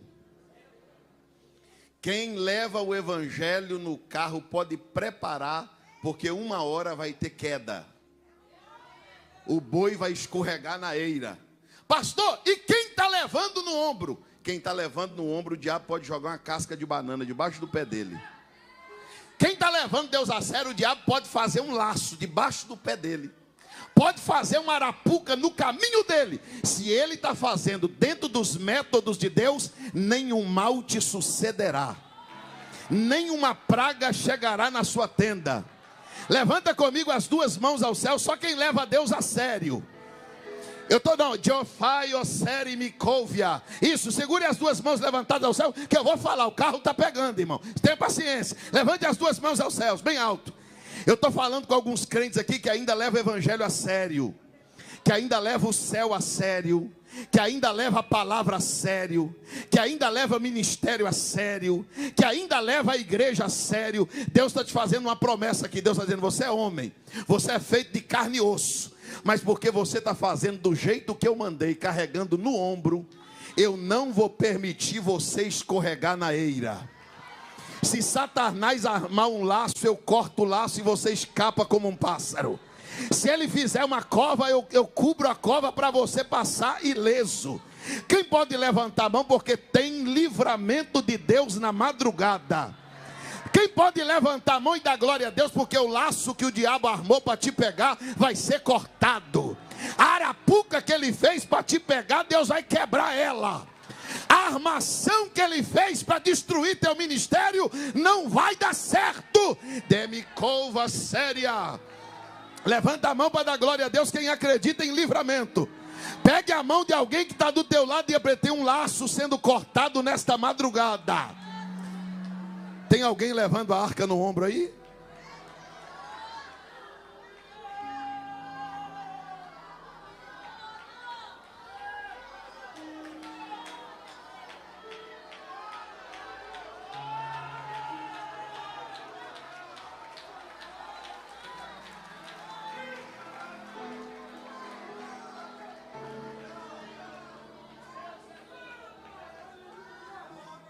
Quem leva o evangelho no carro pode preparar, porque uma hora vai ter queda. O boi vai escorregar na eira. Pastor, e quem está levando no ombro? Quem está levando no ombro, o diabo pode jogar uma casca de banana debaixo do pé dele. Quem está levando Deus a sério, o diabo pode fazer um laço debaixo do pé dele. Pode fazer uma arapuca no caminho dele. Se ele está fazendo dentro dos métodos de Deus, nenhum mal te sucederá. Nenhuma praga chegará na sua tenda. Levanta comigo as duas mãos ao céu, só quem leva a Deus a sério. Eu estou não, Jofai, Oseri, Mikovia. Isso, segure as duas mãos levantadas ao céu, que eu vou falar, o carro está pegando, irmão. Tenha paciência, levante as duas mãos aos céus, bem alto. Eu estou falando com alguns crentes aqui que ainda levam o evangelho a sério, que ainda levam o céu a sério, que ainda leva a palavra a sério, que ainda leva o ministério a sério, que ainda leva a igreja a sério. Deus está te fazendo uma promessa aqui. Deus está dizendo, você é homem, você é feito de carne e osso, mas porque você está fazendo do jeito que eu mandei, carregando no ombro, eu não vou permitir você escorregar na eira. Se Satanás armar um laço, eu corto o laço e você escapa como um pássaro. Se ele fizer uma cova, eu cubro a cova para você passar ileso. Quem pode levantar a mão porque tem livramento de Deus na madrugada? Quem pode levantar a mão e dar glória a Deus porque o laço que o diabo armou para te pegar vai ser cortado? A arapuca que ele fez para te pegar, Deus vai quebrar ela. A armação que ele fez para destruir teu ministério não vai dar certo. Demicova séria. Levanta a mão para dar glória a Deus quem acredita em livramento. Pegue a mão de alguém que está do teu lado e tem um laço sendo cortado nesta madrugada. Tem alguém levando a arca no ombro aí?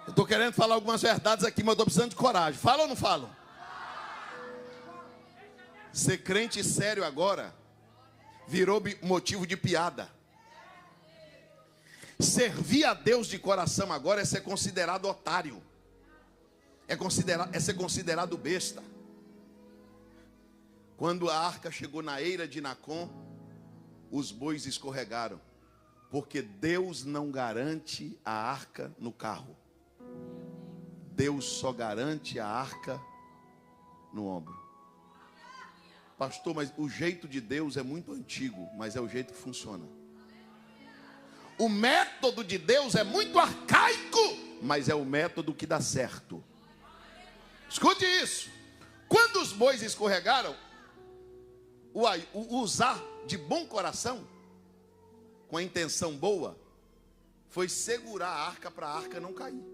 Estou querendo falar algumas verdades aqui, mas estou precisando de coragem. Fala ou não falo? Ser crente sério agora virou motivo de piada. Servir a Deus de coração agora é ser considerado otário. É ser considerado besta. Quando a arca chegou na eira de Nacon, os bois escorregaram. Porque Deus não garante a arca no carro. Deus só garante a arca no ombro. Pastor, mas o jeito de Deus é muito antigo, mas é o jeito que funciona. O método de Deus é muito arcaico, mas é o método que dá certo. Escute isso. Quando os bois escorregaram, o usar de bom coração, com a intenção boa, foi segurar a arca para a arca não cair.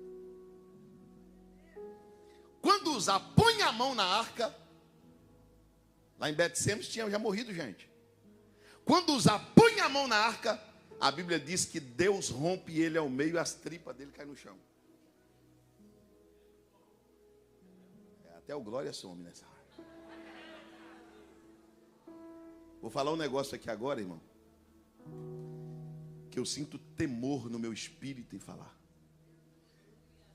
Quando Uzá põe a mão na arca, lá em Bet-Semes tinha já morrido gente. Quando Uzá põe a mão na arca, a Bíblia diz que Deus rompe ele ao meio e as tripas dele caem no chão. Até o glória some nessa arca. Vou falar um negócio aqui agora, irmão, que eu sinto temor no meu espírito em falar.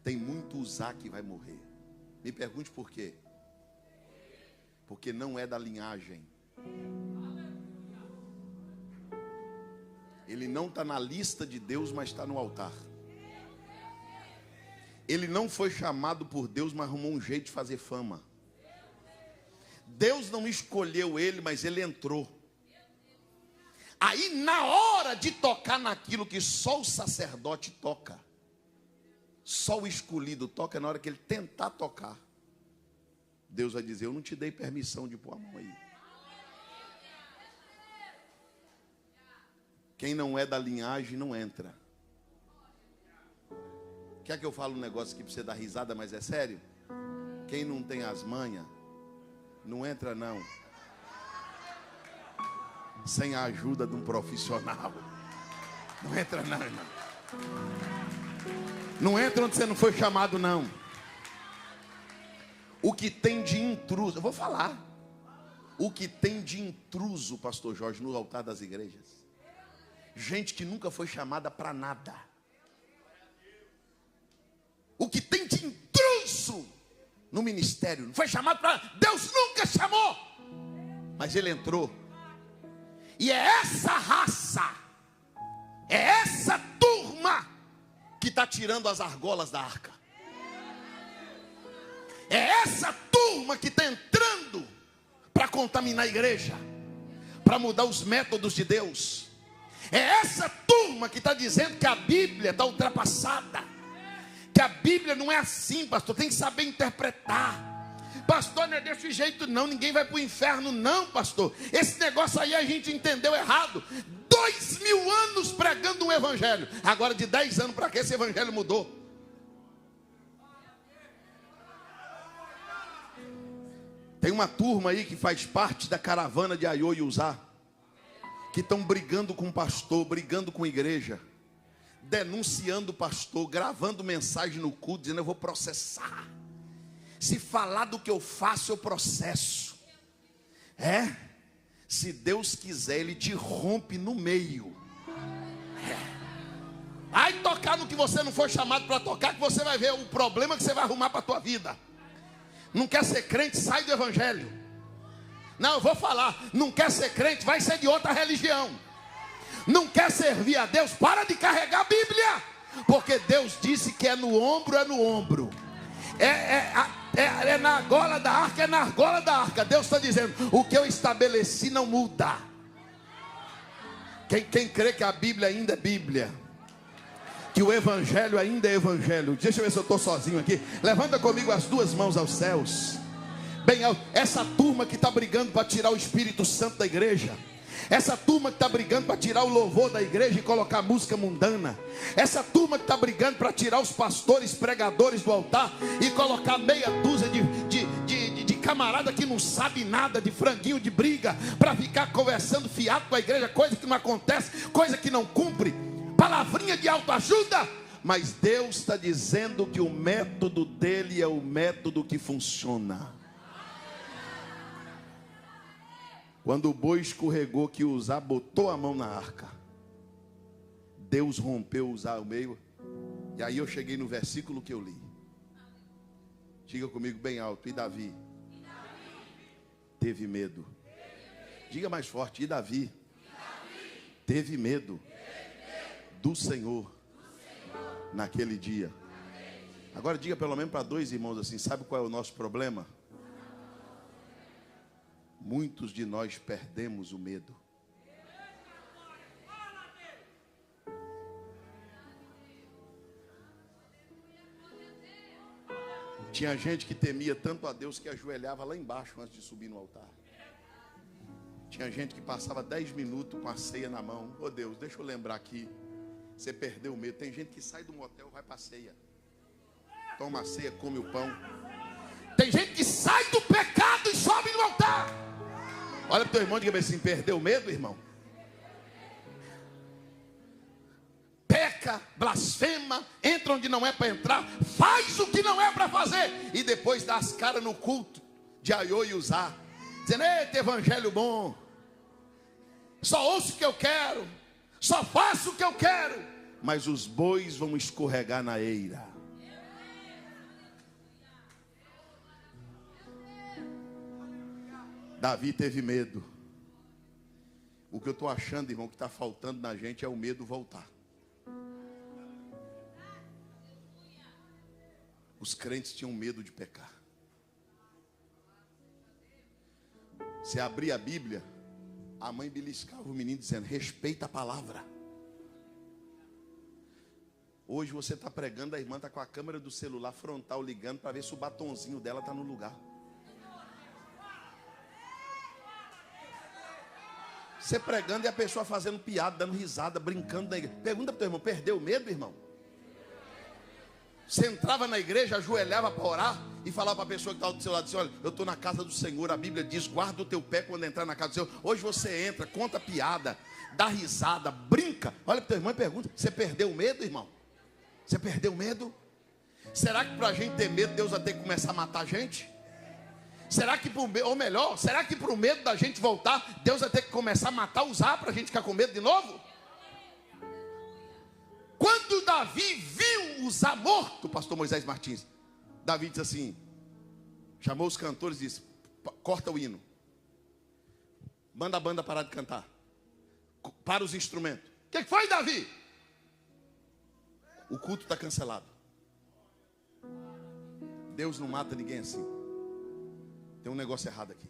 Tem muito Uzá que vai morrer. Me pergunte por quê? Porque não é da linhagem. Ele não está na lista de Deus, mas está no altar. Ele não foi chamado por Deus, mas arrumou um jeito de fazer fama. Deus não escolheu ele, mas ele entrou. Aí na hora de tocar naquilo que só o sacerdote toca, só o escolhido toca, na hora que ele tentar tocar, Deus vai dizer, eu não te dei permissão de pôr a mão aí. Quem não é da linhagem não entra. Quer que eu fale um negócio aqui para você dar risada, mas é sério? Quem não tem as manhas, não entra não. Sem a ajuda de um profissional. Não entra não, irmão. Não entra onde você não foi chamado, não. O que tem de intruso, eu vou falar. O que tem de intruso, pastor Jorge, no altar das igrejas. Gente que nunca foi chamada para nada. O que tem de intruso no ministério. Não foi chamado para... Deus nunca chamou. Mas ele entrou. E é essa raça, é essa turma que está tirando as argolas da arca. É essa turma que está entrando para contaminar a igreja, para mudar os métodos de Deus. É essa turma que está dizendo que a Bíblia está ultrapassada, que a Bíblia não é assim, pastor, tem que saber interpretar. Pastor, não é desse jeito não, ninguém vai para o inferno não, pastor. Esse negócio aí a gente entendeu errado. 2000 anos pregando um evangelho. Agora de 10 anos para cá esse evangelho mudou. Tem uma turma aí que faz parte da caravana de Aiô e Uzá, que estão brigando com o pastor, brigando com a igreja, denunciando o pastor, gravando mensagem no culto, dizendo: eu vou processar. Se falar do que eu faço, eu processo. Se Deus quiser, Ele te rompe no meio. Vai tocar no que você não foi chamado para tocar, que você vai ver o problema que você vai arrumar para a tua vida. Não quer ser crente, sai do evangelho. Não, eu vou falar. Não quer ser crente, vai ser de outra religião. Não quer servir a Deus, para de carregar a Bíblia. Porque Deus disse que é no ombro, é no ombro. É na argola da arca, é na argola da arca. Deus está dizendo: o que eu estabeleci não muda. Quem crê que a Bíblia ainda é Bíblia, que o Evangelho ainda é Evangelho, deixa eu ver se eu estou sozinho aqui. Levanta comigo as duas mãos aos céus, bem alto. Essa turma que está brigando para tirar o Espírito Santo da igreja, essa turma que está brigando para tirar o louvor da igreja e colocar música mundana, essa turma que está brigando para tirar os pastores, pregadores do altar e colocar meia dúzia de camarada que não sabe nada, de franguinho de briga, para ficar conversando fiado com a igreja, coisa que não acontece, coisa que não cumpre, palavrinha de autoajuda. Mas Deus está dizendo que o método dele é o método que funciona. Quando o boi escorregou, que Uzá botou a mão na arca, Deus rompeu Uzá ao meio. E aí eu cheguei no versículo que eu li. Diga comigo bem alto: e Davi teve medo. Diga mais forte: e Davi teve medo do Senhor naquele dia. Agora diga pelo menos para dois irmãos assim: sabe qual é o nosso problema? Muitos de nós perdemos o medo. Tinha gente que temia tanto a Deus que ajoelhava lá embaixo antes de subir no altar. Tinha gente que passava 10 minutos com a ceia na mão. Oh Deus, deixa eu lembrar aqui. Você perdeu o medo. Tem gente que sai do motel, vai para a ceia, toma a ceia, come o pão. Tem gente que sai do pecado e sobe no altar. Olha para o teu irmão e diga assim: perdeu o medo, irmão? Peca, blasfema, entra onde não é para entrar, faz o que não é para fazer, e depois dá as caras no culto de Aiô e Uzá, dizendo: eita, evangelho bom, só ouço o que eu quero, só faço o que eu quero. Mas os bois vão escorregar na eira. Davi teve medo. O que eu estou achando, irmão, que está faltando na gente é o medo voltar. Os crentes tinham medo de pecar. Se abrir a Bíblia, a mãe beliscava o menino dizendo: respeita a palavra. Hoje você está pregando, a irmã está com a câmera do celular frontal ligando para ver se o batonzinho dela está no lugar. Você pregando e a pessoa fazendo piada, dando risada, brincando na igreja. Pergunta para o teu irmão: perdeu o medo, irmão? Você entrava na igreja, ajoelhava para orar e falava para a pessoa que estava do seu lado assim: olha, eu estou na casa do Senhor, a Bíblia diz: guarda o teu pé quando entrar na casa do Senhor. Hoje você entra, conta piada, dá risada, brinca. Olha para o teu irmão e pergunta: você perdeu o medo, irmão? Você perdeu o medo? Será que para a gente ter medo, Deus vai ter que começar a matar a gente? Será que, ou melhor, será que para o medo da gente voltar, Deus vai ter que começar a matar, usar para a gente ficar com medo de novo? Quando Davi viu Uzá morto, pastor Moisés Martins, Davi disse assim, chamou os cantores e disse, corta o hino. Manda a banda parar de cantar. Para os instrumentos. O que foi, Davi? O culto está cancelado. Deus não mata ninguém assim. Tem um negócio errado aqui.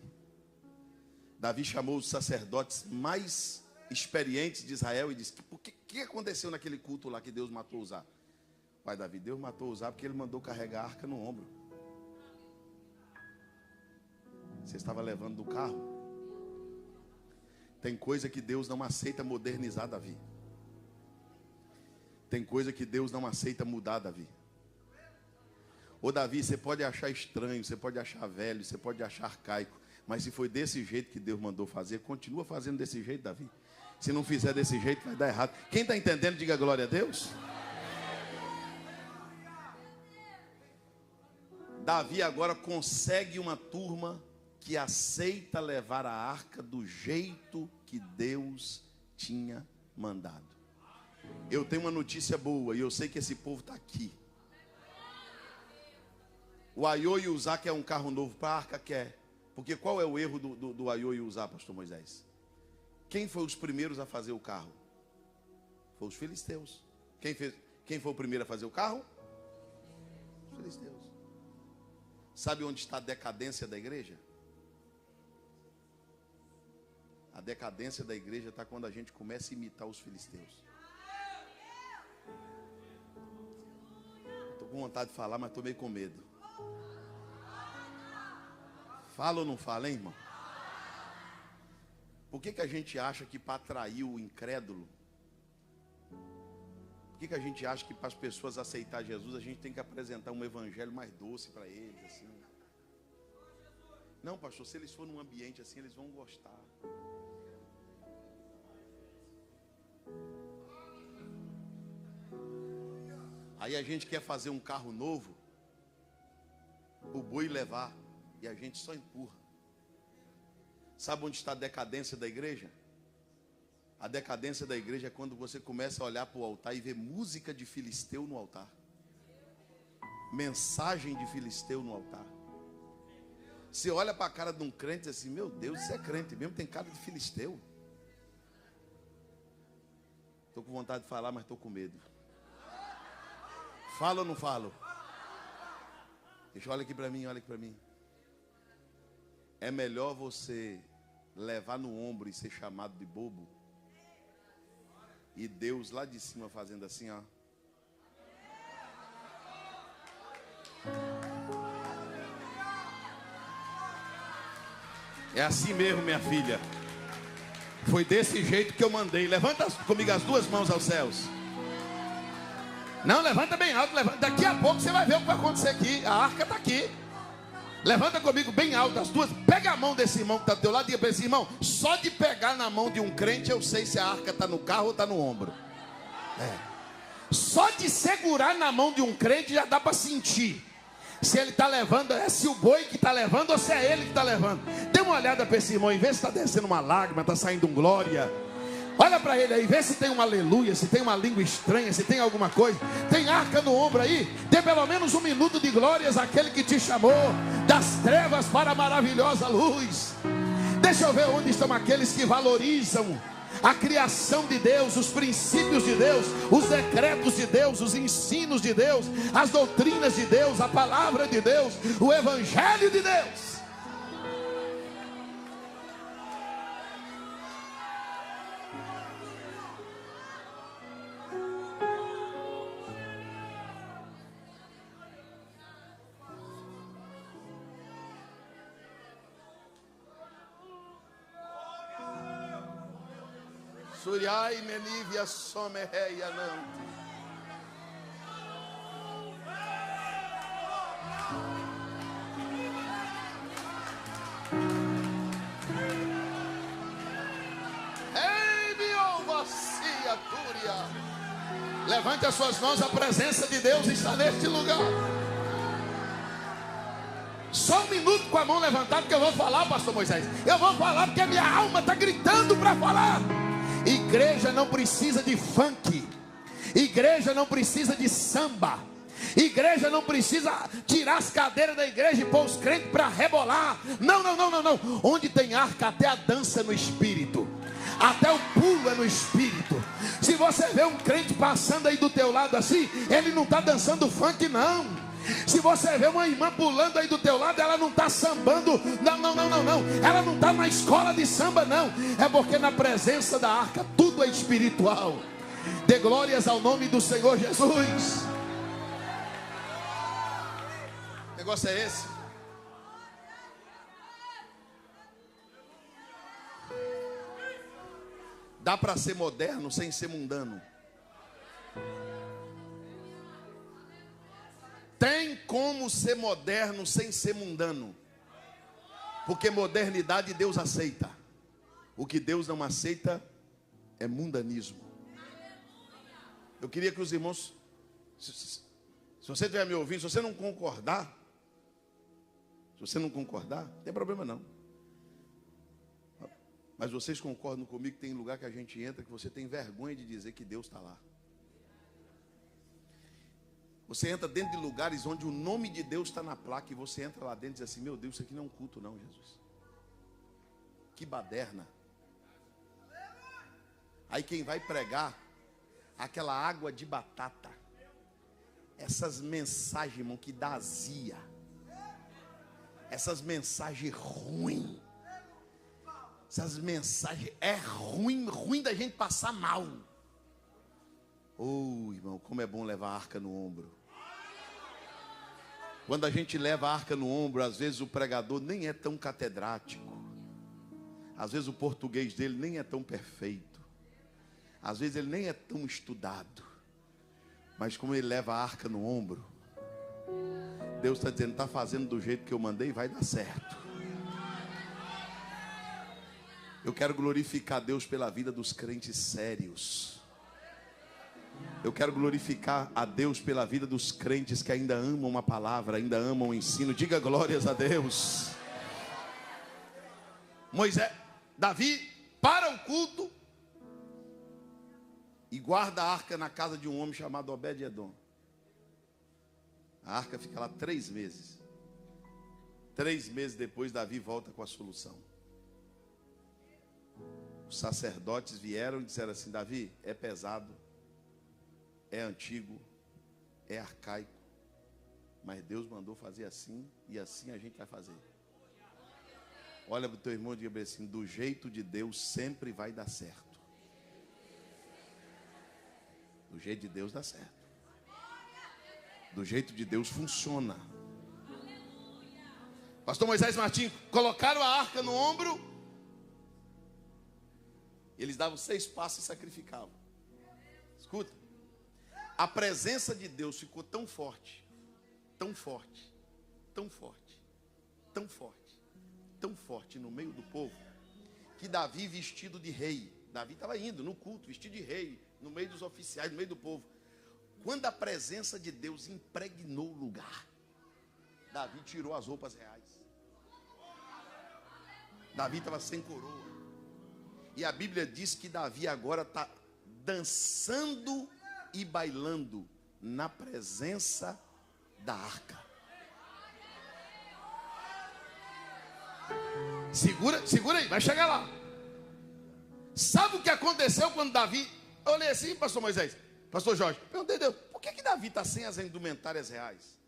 Davi chamou os sacerdotes mais experientes de Israel e disse, o que aconteceu naquele culto lá que Deus matou Uzá? Pai Davi, Deus matou Uzá porque ele mandou carregar a arca no ombro. Você estava levando do carro. Tem coisa que Deus não aceita modernizar, Davi. Tem coisa que Deus não aceita mudar, Davi. Ô Davi, você pode achar estranho, você pode achar velho, você pode achar arcaico, mas se foi desse jeito que Deus mandou fazer, continua fazendo desse jeito, Davi. Se não fizer desse jeito, vai dar errado. Quem está entendendo, diga glória a Deus. Davi agora consegue uma turma que aceita levar a arca do jeito que Deus tinha mandado. Eu tenho uma notícia boa e eu sei que esse povo está aqui. O Aiô e o Uzá quer um carro novo para a arca? Quer. Porque qual é o erro do Aiô e o Uzá, pastor Moisés? Quem foi os primeiros a fazer o carro? Foi os filisteus. Quem foi o primeiro a fazer o carro? Os filisteus. Sabe onde está a decadência da igreja? A decadência da igreja está quando a gente começa a imitar os filisteus. Estou com vontade de falar, mas estou meio com medo. Fala ou não fala, hein, irmão? Por que a gente acha que para atrair o incrédulo, por que a gente acha que para as pessoas aceitar Jesus, a gente tem que apresentar um evangelho mais doce para eles, assim? Não, pastor, se eles forem num ambiente assim, eles vão gostar. Aí a gente quer fazer um carro novo, o boi levar, e a gente só empurra. Sabe onde está a decadência da igreja? A decadência da igreja é quando você começa a olhar para o altar e ver música de filisteu no altar. Mensagem de filisteu no altar. Você olha para a cara de um crente e diz assim, meu Deus, isso é crente mesmo, tem cara de filisteu. Estou com vontade de falar, mas estou com medo. Falo ou não falo? Deixa, olha aqui para mim, olha aqui para mim. É melhor você levar no ombro e ser chamado de bobo, e Deus lá de cima fazendo assim, ó. É assim mesmo, minha filha. Foi desse jeito que eu mandei. Levanta comigo as duas mãos aos céus. Não, levanta bem alto. Levanta. Daqui a pouco você vai ver o que vai acontecer aqui. A arca está aqui. Levanta comigo bem alto as duas. Pega a mão desse irmão que está do teu lado e diga para esse irmão, só de pegar na mão de um crente eu sei se a arca está no carro ou está no ombro. Só de segurar na mão de um crente já dá para sentir se ele está levando, se o boi que está levando ou se é ele que está levando. Dê uma olhada para esse irmão e vê se está descendo uma lágrima, está saindo um glória. Olha para ele aí, vê se tem um aleluia, se tem uma língua estranha, se tem alguma coisa. Tem arca no ombro aí? Dê pelo menos 1 minuto de glórias àquele que te chamou das trevas para a maravilhosa luz. Deixa eu ver onde estão aqueles que valorizam a criação de Deus, os princípios de Deus, os decretos de Deus, os ensinos de Deus, as doutrinas de Deus, a palavra de Deus, o evangelho de Deus. Suriai menivia somerreia não. Ei, meu vacia, túria. Levante as suas mãos, a presença de Deus está neste lugar. Só um minuto com a mão levantada que eu vou falar, pastor Moisés. Eu vou falar porque a minha alma está gritando para falar. Igreja não precisa de funk. Igreja não precisa de samba. Igreja não precisa tirar as cadeiras da igreja e pôr os crentes para rebolar. Não. Onde tem arca, até a dança é no espírito. Até o pulo é no espírito. Se você vê um crente passando aí do teu lado assim, ele não está dançando funk, não. Se você vê uma irmã pulando aí do teu lado, ela não está sambando. Não. Ela não está na escola de samba, não. É porque na presença da arca tudo é espiritual. Dê glórias ao nome do Senhor Jesus. O negócio é esse. Dá para ser moderno sem ser mundano. Tem como ser moderno sem ser mundano. Porque modernidade Deus aceita. O que Deus não aceita é mundanismo. Eu queria que os irmãos, se você estiver me ouvindo, se você não concordar, não tem problema não. Mas vocês concordam comigo que tem lugar que a gente entra que você tem vergonha de dizer que Deus está lá. Você entra dentro de lugares onde o nome de Deus está na placa e você entra lá dentro e diz assim: meu Deus, isso aqui não é um culto não, Jesus. Que baderna. Aí quem vai pregar, aquela água de batata, essas mensagens, irmão, que dá azia, essas mensagens ruins, essas mensagens é ruim da gente passar mal. Oh, irmão, como é bom levar a arca no ombro. Quando a gente leva a arca no ombro, às vezes o pregador nem é tão catedrático, às vezes o português dele nem é tão perfeito, às vezes ele nem é tão estudado, mas como ele leva a arca no ombro, Deus está dizendo: está fazendo do jeito que eu mandei, vai dar certo. Eu quero glorificar Deus pela vida dos crentes sérios. Eu quero glorificar a Deus pela vida dos crentes que ainda amam uma palavra, ainda amam o ensino. Diga glórias a Deus. Davi para o culto e guarda a arca na casa de um homem chamado Obed-edom. A arca fica lá 3 meses. 3 meses depois, Davi volta com a solução. Os sacerdotes vieram e disseram assim: Davi, é pesado, é antigo, é arcaico, mas Deus mandou fazer assim, e assim a gente vai fazer. Olha para o teu irmão e diga assim: do jeito de Deus sempre vai dar certo. Do jeito de Deus dá certo. Do jeito de Deus funciona. Pastor Moisés Martins, colocaram a arca no ombro, eles davam 6 passos e sacrificavam. Escuta, a presença de Deus ficou tão forte, tão forte, tão forte, tão forte, tão forte no meio do povo, que Davi, vestido de rei, Davi estava indo no culto, vestido de rei, no meio dos oficiais, no meio do povo. Quando a presença de Deus impregnou o lugar, Davi tirou as roupas reais. Davi estava sem coroa. E a Bíblia diz que Davi agora está dançando e bailando na presença da arca. Segura aí, vai chegar lá. Sabe o que aconteceu quando Davi... Eu olhei assim, pastor Moisés, pastor Jorge, perguntei a Deus: por que Davi está sem as indumentárias reais?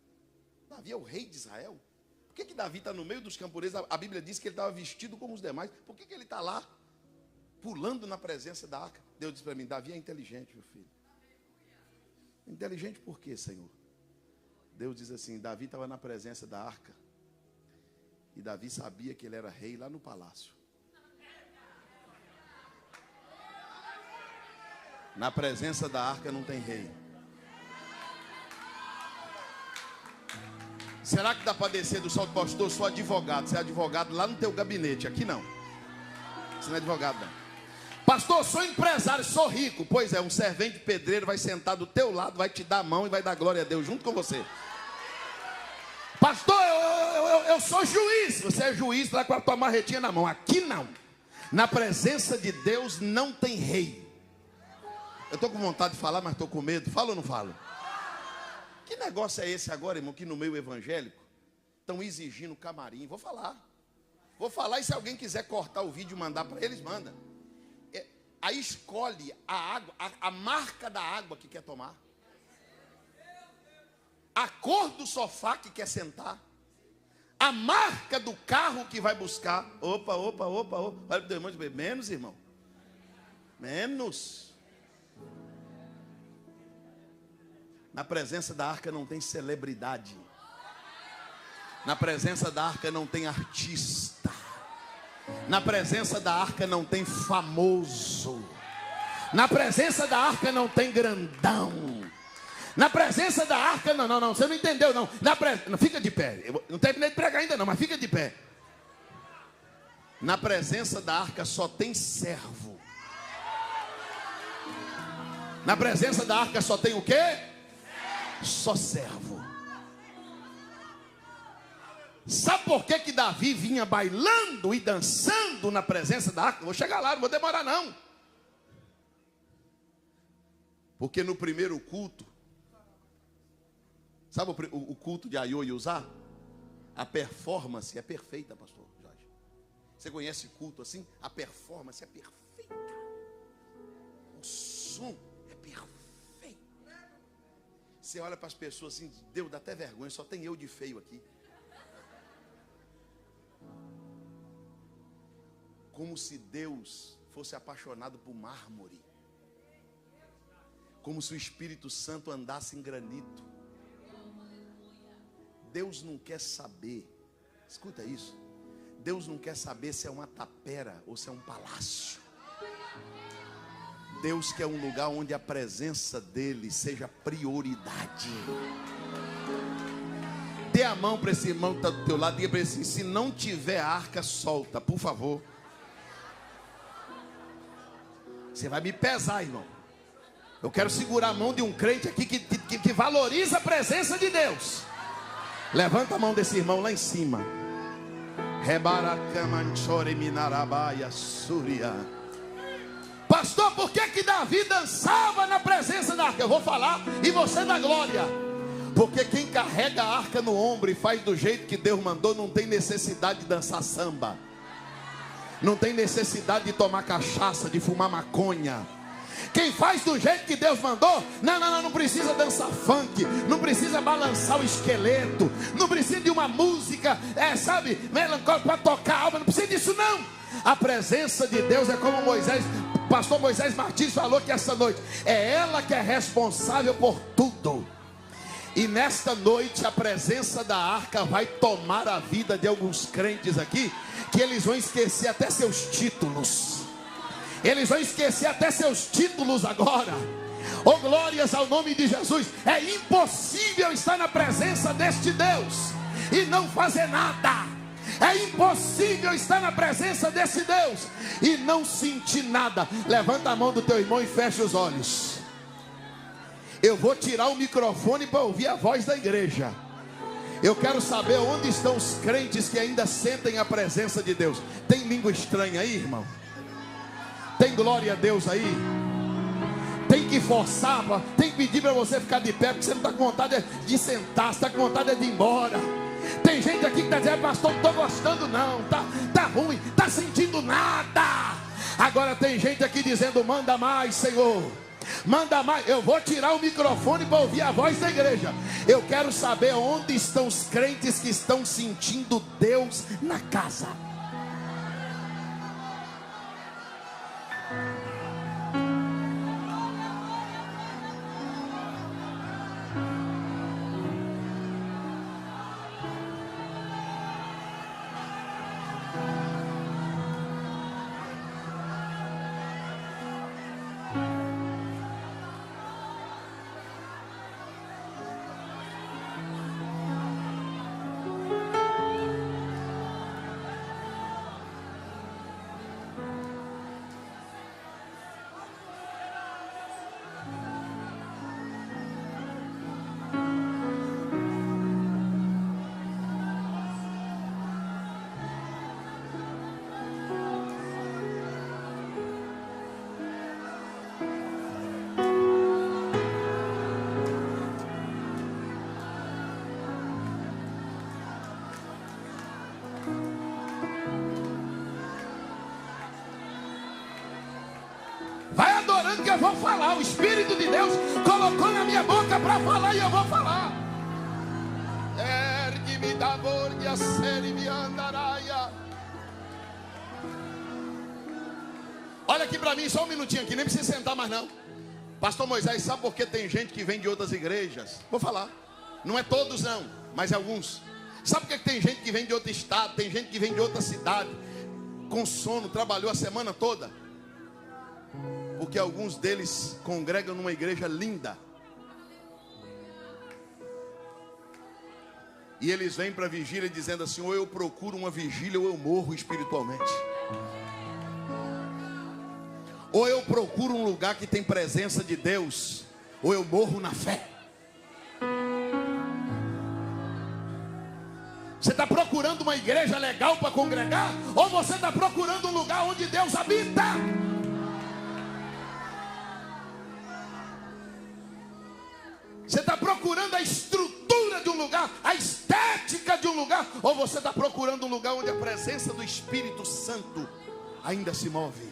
Davi é o rei de Israel. Por que Davi está no meio dos camponeses? A Bíblia diz que ele estava vestido como os demais. Por que ele está lá, pulando na presença da arca? Deus disse para mim: Davi é inteligente, meu filho. Inteligente por quê, Senhor? Deus diz assim: Davi estava na presença da arca, e Davi sabia que ele era rei lá no palácio. Na presença da arca não tem rei. Será que dá para descer do salto? Pastor, eu sou advogado. Você é advogado lá no teu gabinete, aqui não. Você não é advogado não. Pastor, eu sou empresário, sou rico. Pois é, um servente pedreiro vai sentar do teu lado, vai te dar a mão e vai dar glória a Deus junto com você. Pastor, eu sou juiz. Você é juiz, está com a tua marretinha na mão. Aqui não. Na presença de Deus não tem rei. Eu estou com vontade de falar, mas estou com medo. Falo ou não falo? Que negócio é esse agora, irmão, que no meio evangélico estão exigindo camarim? Vou falar. E se alguém quiser cortar o vídeo e mandar para eles, manda. Aí escolhe a água, a marca da água que quer tomar. A cor do sofá que quer sentar. A marca do carro que vai buscar. Opa. Olha para o teu irmão e diz, menos, irmão. Menos. Na presença da arca não tem celebridade. Na presença da arca não tem artista. Na presença da arca não tem famoso. Na presença da arca não tem grandão. Na presença da arca, não, você não entendeu não. Não, fica de pé. Eu não terminei de pregar ainda não, mas fica de pé. Na presença da arca só tem servo. Na presença da arca só tem o quê? Só servo. Sabe por que Davi vinha bailando e dançando na presença da arca? Vou chegar lá, não vou demorar não. Porque no primeiro culto, sabe o culto de Aiô e Uzá? A performance é perfeita, pastor Jorge. Você conhece culto assim? A performance é perfeita. O som é perfeito. Você olha para as pessoas assim, Deus, dá até vergonha, só tem eu de feio aqui. Como se Deus fosse apaixonado por mármore. Como se o Espírito Santo andasse em granito. Deus não quer saber, escuta isso. Deus não quer saber se é uma tapera ou se é um palácio. Deus quer um lugar onde a presença dele seja prioridade. Dê a mão para esse irmão que está do teu lado. Diga para ele assim, se não tiver arca, solta, por favor. Você vai me pesar, irmão. Eu quero segurar a mão de um crente aqui que valoriza a presença de Deus. Levanta a mão desse irmão lá em cima. Pastor, por que Davi dançava na presença da arca? Eu vou falar e você dá glória. Porque quem carrega a arca no ombro e faz do jeito que Deus mandou, não tem necessidade de dançar samba. Não tem necessidade de tomar cachaça, de fumar maconha. Quem faz do jeito que Deus mandou, não precisa dançar funk, não precisa balançar o esqueleto, não precisa de uma música, sabe, melancólica para tocar a alma, não precisa disso não. A presença de Deus é como Moisés, pastor Moisés Martins falou que essa noite, é ela que é responsável por tudo. E nesta noite a presença da arca vai tomar a vida de alguns crentes aqui, que eles vão esquecer até seus títulos. Eles vão esquecer até seus títulos agora. Oh, glórias ao nome de Jesus. É impossível estar na presença deste Deus e não fazer nada. É impossível estar na presença desse Deus e não sentir nada. Levanta a mão do teu irmão e fecha os olhos. Eu vou tirar o microfone para ouvir a voz da igreja. Eu quero saber onde estão os crentes que ainda sentem a presença de Deus. Tem língua estranha aí, irmão? Tem glória a Deus aí? Tem que forçar, tem que pedir para você ficar de pé, porque você não está com vontade de sentar, você está com vontade de ir embora. Tem gente aqui que está dizendo, pastor, não estou gostando não, tá ruim, está sentindo nada. Agora tem gente aqui dizendo, manda mais, Senhor. Manda mais. Eu vou tirar o microfone para ouvir a voz da igreja. Eu quero saber onde estão os crentes que estão sentindo Deus na casa. dizendo que eu vou falar. O Espírito de Deus colocou na minha boca para falar e eu vou falar. Ergue-me da borda, a série me andaraia. Olha aqui para mim, só um minutinho aqui, nem precisa sentar mais não. Pastor Moisés, sabe por que tem gente que vem de outras igrejas? Vou falar. Não é todos não, mas alguns. Sabe por que tem gente que vem de outro estado, tem gente que vem de outra cidade, com sono, trabalhou a semana toda? Porque alguns deles congregam numa igreja linda. E eles vêm para a vigília dizendo assim: ou eu procuro uma vigília ou eu morro espiritualmente. Ou eu procuro um lugar que tem presença de Deus, ou eu morro na fé. Você está procurando uma igreja legal para congregar? Ou você está procurando um lugar onde Deus habita? Você está procurando a estrutura de um lugar, a estética de um lugar? Ou você está procurando um lugar onde a presença do Espírito Santo ainda se move?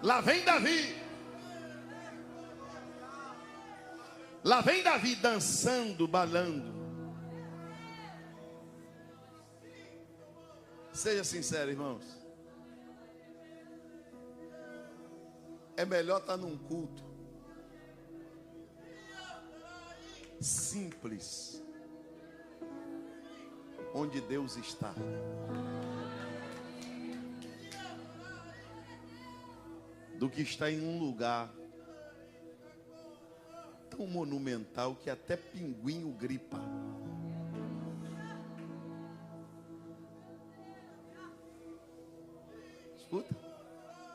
Lá vem Davi. Lá vem Davi dançando, balando. Seja sincero, irmãos. É melhor estar num culto simples, onde Deus está, do que estar em um lugar tão monumental que até pinguinho gripa. Escuta,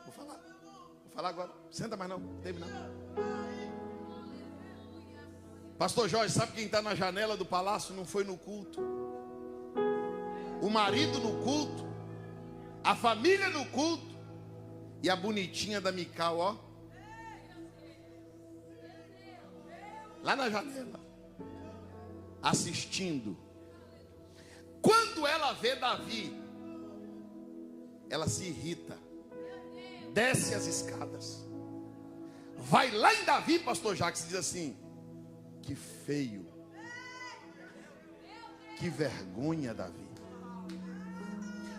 vou falar agora. Senta mais não, teve não. Pastor Jorge, sabe quem está na janela do palácio? Não foi no culto. O marido no culto, a família no culto. E a bonitinha da Mical, ó, lá na janela, assistindo. Quando ela vê Davi, ela se irrita, desce as escadas, vai lá em Davi, pastor Jacques, e diz assim: que feio, que vergonha, Davi,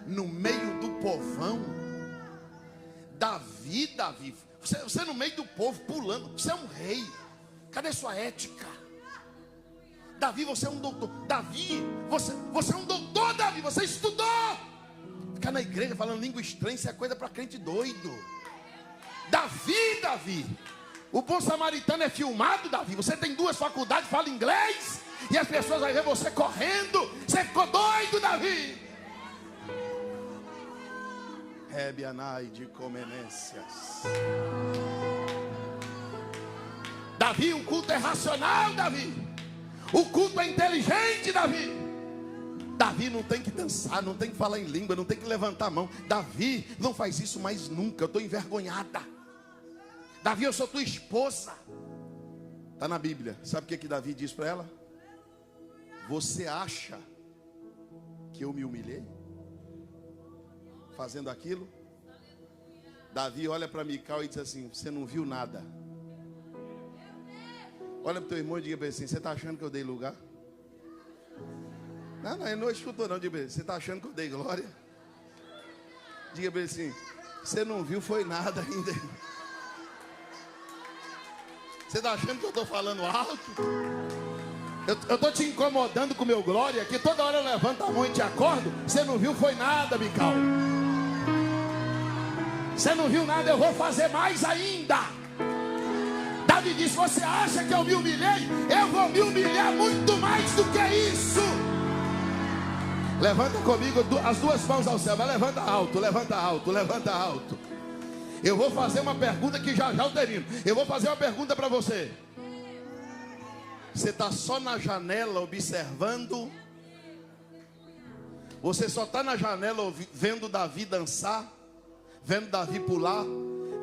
no meio do povão. Davi, você no meio do povo pulando, você é um rei, cadê sua ética? Davi, você é um doutor. Davi, você é um doutor, Davi, você estudou. Ficar na igreja falando língua estranha, isso é coisa para crente doido. Davi, o bom samaritano é filmado, Davi, você tem 2 faculdades, fala inglês, e as pessoas vão ver você correndo, você ficou doido, Davi. Rebianai de Comenências. Davi, o culto é racional, Davi. O culto é inteligente, Davi. Davi não tem que dançar, não tem que falar em língua, não tem que levantar a mão. Davi não faz isso mais nunca. Eu estou envergonhada. Davi, eu sou tua esposa. Está na Bíblia. Sabe o que Davi diz para ela? Você acha que eu me humilhei fazendo aquilo? Davi olha para Mical e diz assim: você não viu nada. Olha para o teu irmão e diga para ele assim: você está achando que eu dei lugar? Não, ele não escutou não. Diga para ele: você está achando que eu dei glória? Diga para ele assim: você não viu foi nada ainda. Você está achando que eu estou falando alto? Eu estou te incomodando com o meu glória, que toda hora eu levanto a mão e te acordo. Você não viu foi nada, Mical. Você não viu nada, eu vou fazer mais ainda. Davi disse: você acha que eu me humilhei? Eu vou me humilhar muito mais do que isso. Levanta comigo as duas mãos ao céu, mas levanta alto, levanta alto, levanta alto. Eu vou fazer uma pergunta que já eu termino. Eu vou fazer uma pergunta para você. Você está só na janela observando? Você só está na janela vendo Davi dançar, vendo Davi pular,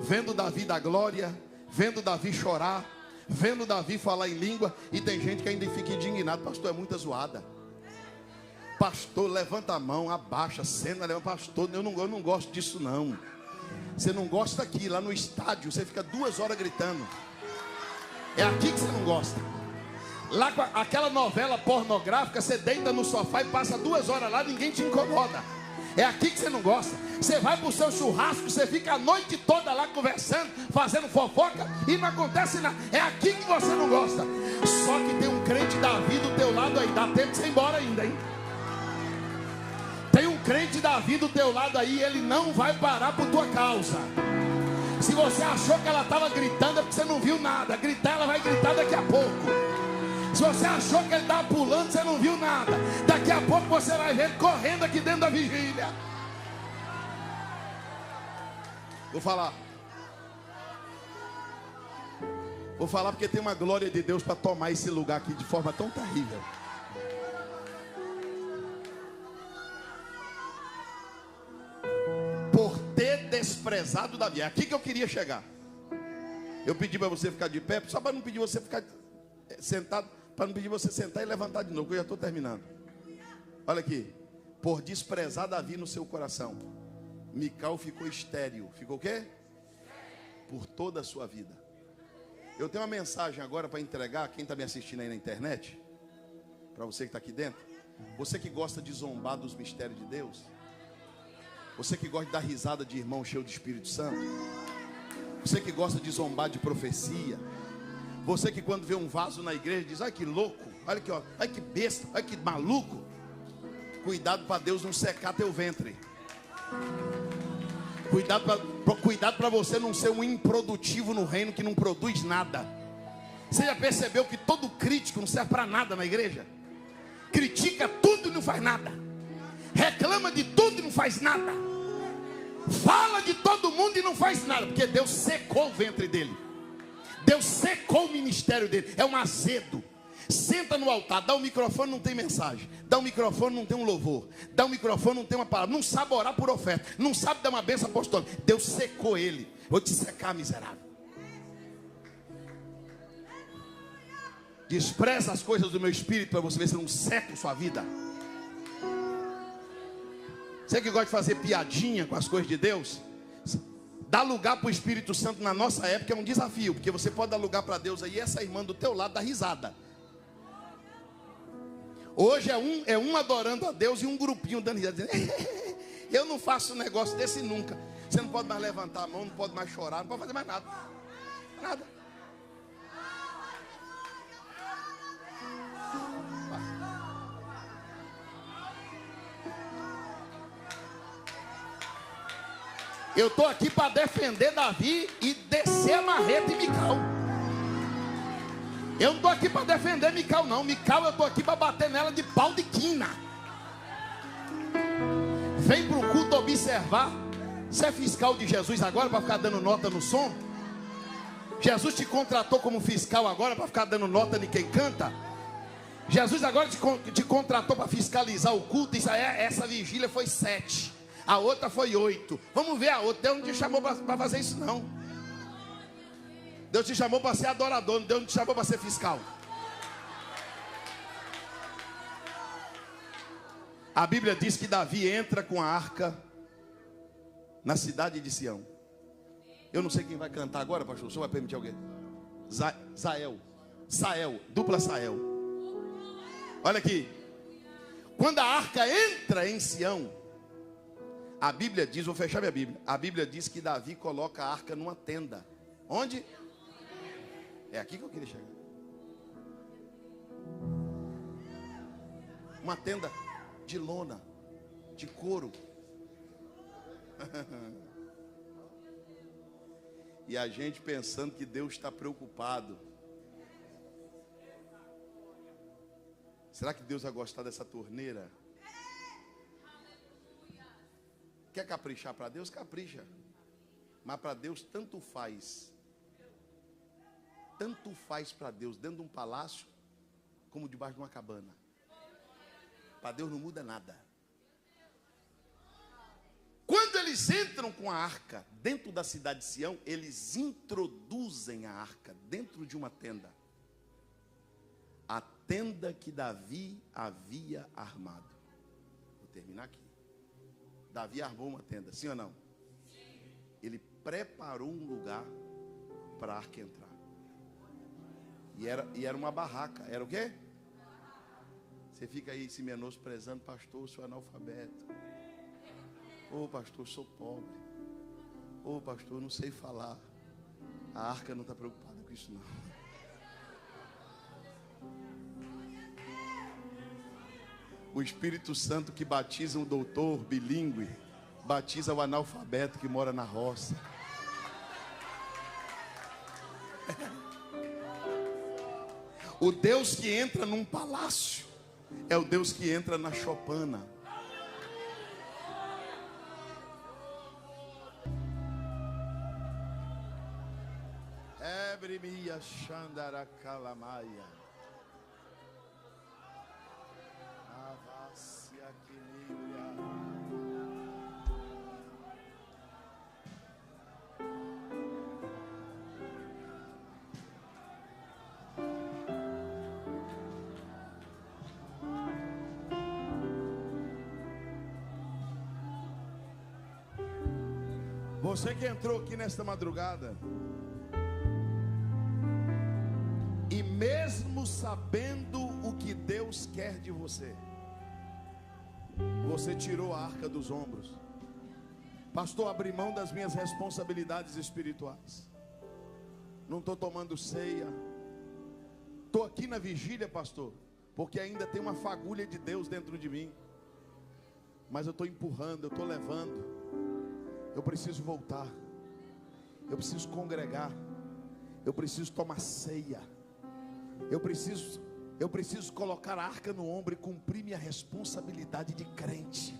vendo Davi dar glória, vendo Davi chorar, vendo Davi falar em língua? E tem gente que ainda fica indignado: pastor, é muita zoada. Pastor, levanta a mão, abaixa, senta, levanta. Pastor, eu não gosto disso não. Você não gosta aqui, lá no estádio, você fica 2 horas gritando. É aqui que você não gosta. Lá com aquela novela pornográfica, você deita no sofá e passa 2 horas lá, ninguém te incomoda. É aqui que você não gosta. Você vai para o seu churrasco, você fica a noite toda lá conversando, fazendo fofoca e não acontece nada. É aqui que você não gosta. Só que tem um crente Davi do teu lado aí, dá tempo de você ir embora ainda, hein? Tem um crente Davi do teu lado aí, ele não vai parar por tua causa. Se você achou que ela estava gritando, é porque você não viu nada. Gritar, ela vai gritar daqui a pouco. Se você achou que ele estava pulando, você não viu nada. Daqui a pouco você vai ver correndo aqui dentro da vigília. Vou falar porque tem uma glória de Deus para tomar esse lugar aqui de forma tão terrível. Por ter desprezado Davi. É aqui que eu queria chegar. Eu pedi para você ficar de pé, só para não pedir você ficar sentado, para não pedir você sentar e levantar de novo, que eu já estou terminando. Olha aqui. Por desprezar Davi no seu coração, Mical ficou estéril. Ficou o quê? Por toda a sua vida. Eu tenho uma mensagem agora para entregar a quem está me assistindo aí na internet. Para você que está aqui dentro. Você que gosta de zombar dos mistérios de Deus. Você que gosta de dar risada de irmão cheio de Espírito Santo. Você que gosta de zombar de profecia. Você que quando vê um vaso na igreja diz: ai que louco, olha aqui, ó, ai que besta, ai que maluco. Cuidado para Deus não secar teu ventre. Cuidado para você não ser um improdutivo no reino que não produz nada. Você já percebeu que todo crítico não serve para nada na igreja? Critica tudo e não faz nada. Reclama de tudo e não faz nada. Fala de todo mundo e não faz nada. Porque Deus secou o ventre dele. Deus secou o ministério dele. É um azedo. Senta no altar, dá o microfone, não tem mensagem. Dá o microfone, não tem um louvor. Dá o microfone, não tem uma palavra. Não sabe orar por oferta. Não sabe dar uma bênção apostólica. Deus secou ele. Vou te secar, miserável. Despreza as coisas do meu espírito para você ver se não seca sua vida. Você que gosta de fazer piadinha com as coisas de Deus, dar lugar para o Espírito Santo na nossa época é um desafio, porque você pode dar lugar para Deus aí e essa irmã do teu lado dá risada. Hoje é um adorando a Deus e um grupinho dando risada, dizendo: eu não faço um negócio desse nunca. Você não pode mais levantar a mão, não pode mais chorar, não pode fazer mais nada. Nada. Eu estou aqui para defender Davi e descer a marreta em Mical. Eu não estou aqui para defender Mical não. Mical eu estou aqui para bater nela de pau de quina. Vem para o culto observar. Você é fiscal de Jesus agora para ficar dando nota no som? Jesus te contratou como fiscal agora para ficar dando nota de quem canta? Jesus agora te contratou para fiscalizar o culto? Isso aí, essa vigília foi 7. A outra foi 8. Vamos ver a outra. Deus não te chamou para fazer isso não. Deus te chamou para ser adorador. Deus não te chamou para ser fiscal. A Bíblia diz que Davi entra com a arca na cidade de Sião. Eu não sei quem vai cantar agora, pastor. O senhor vai permitir alguém? Sael, dupla Sael. Olha aqui. Quando a arca entra em Sião, a Bíblia diz, vou fechar minha Bíblia. A Bíblia diz que Davi coloca a arca numa tenda. Onde? É aqui que eu queria chegar. Uma tenda de lona, de couro. E a gente pensando que Deus está preocupado. Será que Deus vai gostar dessa torneira? Quer caprichar para Deus? Capricha. Mas para Deus tanto faz. Tanto faz para Deus dentro de um palácio como debaixo de uma cabana. Para Deus não muda nada. Quando eles entram com a arca dentro da cidade de Sião, eles introduzem a arca dentro de uma tenda. A tenda que Davi havia armado. Vou terminar aqui. Davi armou uma tenda, sim ou não? Sim. Ele preparou um lugar para a arca entrar. E era uma barraca. Era o quê? Você fica aí se menosprezando, pastor, eu sou analfabeto. Ô pastor, eu sou pobre. Ô pastor, eu não sei falar. A arca não está preocupada com isso não. O Espírito Santo que batiza um doutor bilíngue, batiza o analfabeto que mora na roça. O Deus que entra num palácio é o Deus que entra na choupana. Ebremia Xandara Calamaia. Avassia Quilibria. Você que entrou aqui nesta madrugada, e mesmo sabendo o que Deus quer de você, você tirou a arca dos ombros. Pastor, abri mão das minhas responsabilidades espirituais. Não estou tomando ceia. Estou aqui na vigília, pastor, porque ainda tem uma fagulha de Deus dentro de mim. Mas eu estou empurrando, eu estou levando. Eu preciso voltar. Eu preciso congregar. Eu preciso tomar ceia. Eu preciso colocar a arca no ombro e cumprir minha responsabilidade de crente.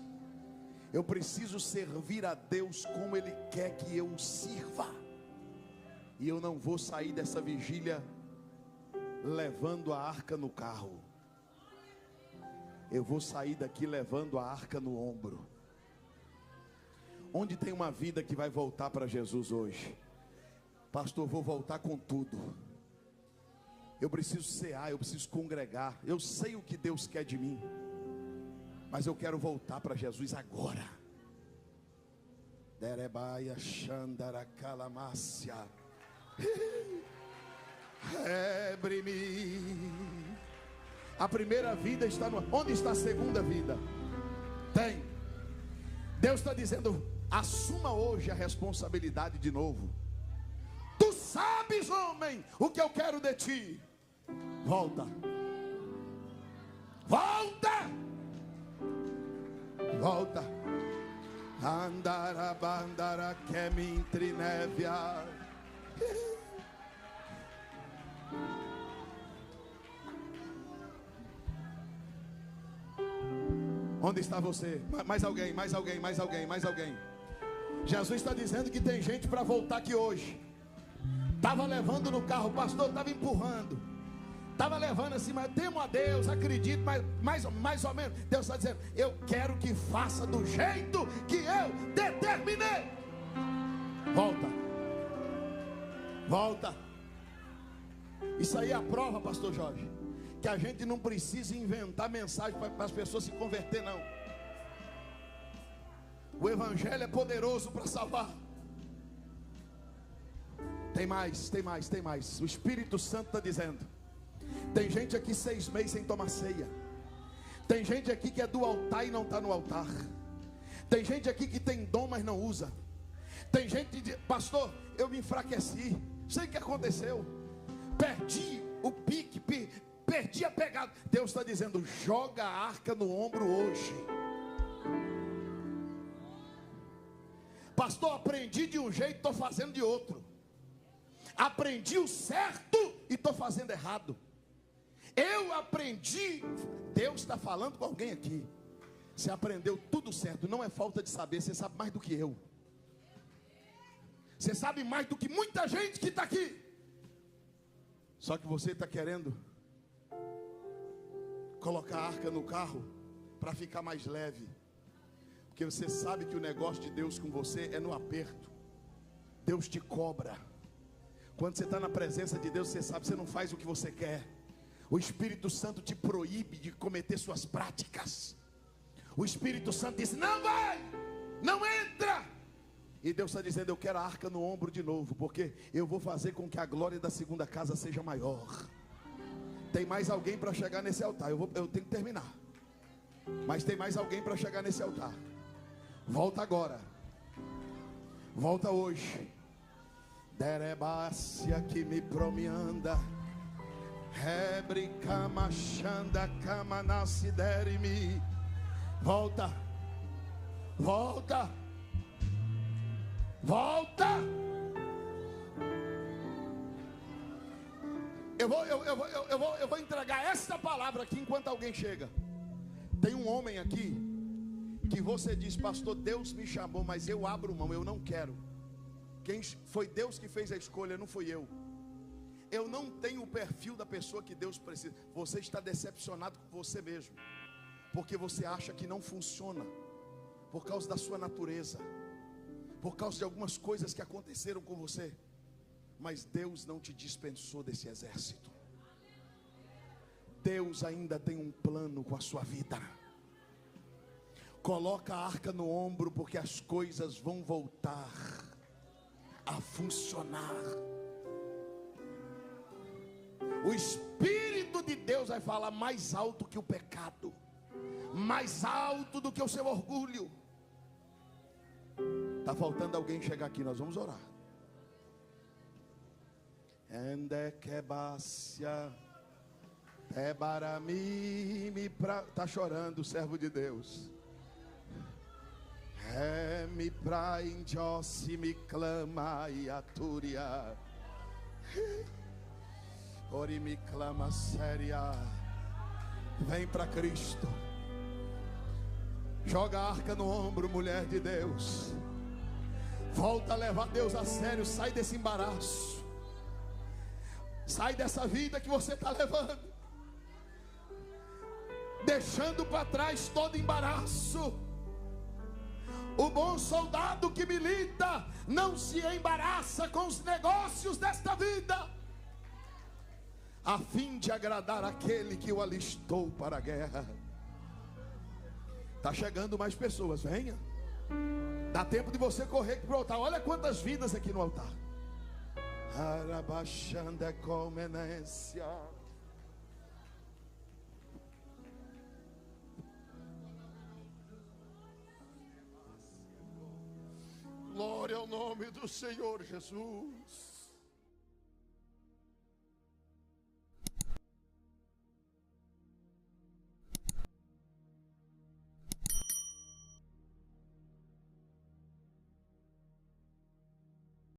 Eu preciso servir a Deus como Ele quer que eu o sirva. E eu não vou sair dessa vigília levando a arca no carro. Eu vou sair daqui levando a arca no ombro. Onde tem uma vida que vai voltar para Jesus hoje? Pastor, vou voltar com tudo. Eu preciso cear, eu preciso congregar. Eu sei o que Deus quer de mim, mas eu quero voltar para Jesus agora. Derebaia Xandara Calamácia. Ebre-me. A primeira vida está no... Onde está a segunda vida? Tem. Deus está dizendo: assuma hoje a responsabilidade de novo. Tu sabes, homem, o que eu quero de ti. Volta. Volta. Volta. Andara bandara que me intrinevia. Onde está você? Mais alguém, mais alguém, mais alguém, mais alguém. Jesus está dizendo que tem gente para voltar aqui hoje. Estava levando no carro, o pastor estava empurrando. Estava levando assim, mas temo a Deus, acredito, mas mais ou menos. Deus está dizendo: eu quero que faça do jeito que eu determinei. Volta. Volta. Isso aí é a prova, pastor Jorge, que a gente não precisa inventar mensagem para as pessoas se converter, não. O evangelho é poderoso para salvar. Tem mais, tem mais, tem mais. O Espírito Santo está dizendo: tem gente aqui 6 meses sem tomar ceia. Tem gente aqui que é do altar e não está no altar. Tem gente aqui que tem dom, mas não usa. Tem gente que diz: pastor, eu me enfraqueci. Sei o que aconteceu. Perdi o pique, perdi a pegada. Deus está dizendo: joga a arca no ombro hoje. Pastor, aprendi de um jeito, estou fazendo de outro. aprendi o certo e estou fazendo errado. Eu aprendi, Deus está falando com alguém aqui. Você aprendeu tudo certo, não é falta de saber, você sabe mais do que eu. Você sabe mais do que muita gente que está aqui. Só que você está querendo colocar a arca no carro para ficar mais leve. Porque você sabe que o negócio de Deus com você é no aperto. Deus te cobra. Quando você está na presença de Deus, você sabe, você não faz o que você quer. O Espírito Santo te proíbe de cometer suas práticas. O Espírito Santo diz: não vai, não entra. E Deus está dizendo: eu quero a arca no ombro de novo, porque eu vou fazer com que a glória da segunda casa seja maior. Tem mais alguém para chegar nesse altar. Eu tenho que terminar, mas tem mais alguém para chegar nesse altar. Volta agora, volta hoje. Derebácia que me promianda, rebrica machanda camanassi derimi. Volta, volta, volta. Eu vou entregar essa palavra aqui enquanto alguém chega. Tem um homem aqui que você diz: pastor, Deus me chamou, mas eu abro mão, eu não quero. Foi Deus que fez a escolha, não fui eu. Eu não tenho o perfil da pessoa que Deus precisa. Você está decepcionado com você mesmo, porque você acha que não funciona, por causa da sua natureza, por causa de algumas coisas que aconteceram com você. Mas Deus não te dispensou desse exército. Deus ainda tem um plano com a sua vida. Coloca a arca no ombro, porque as coisas vão voltar a funcionar. O Espírito de Deus vai falar mais alto que o pecado, mais alto do que o seu orgulho. Está faltando alguém chegar aqui, nós vamos orar. Está chorando o servo de Deus. Me prainjossi me clama e atúria. Ori me clama séria. Vem para Cristo. Joga a arca no ombro, mulher de Deus. Volta a levar Deus a sério. Sai desse embaraço. Sai dessa vida que você está levando, deixando para trás todo embaraço. O bom soldado que milita não se embaraça com os negócios desta vida, a fim de agradar aquele que o alistou para a guerra. Está chegando mais pessoas, venha. Dá tempo de você correr para o altar. Olha quantas vidas aqui no altar. Arabaxanda comenência. Glória ao nome do Senhor Jesus.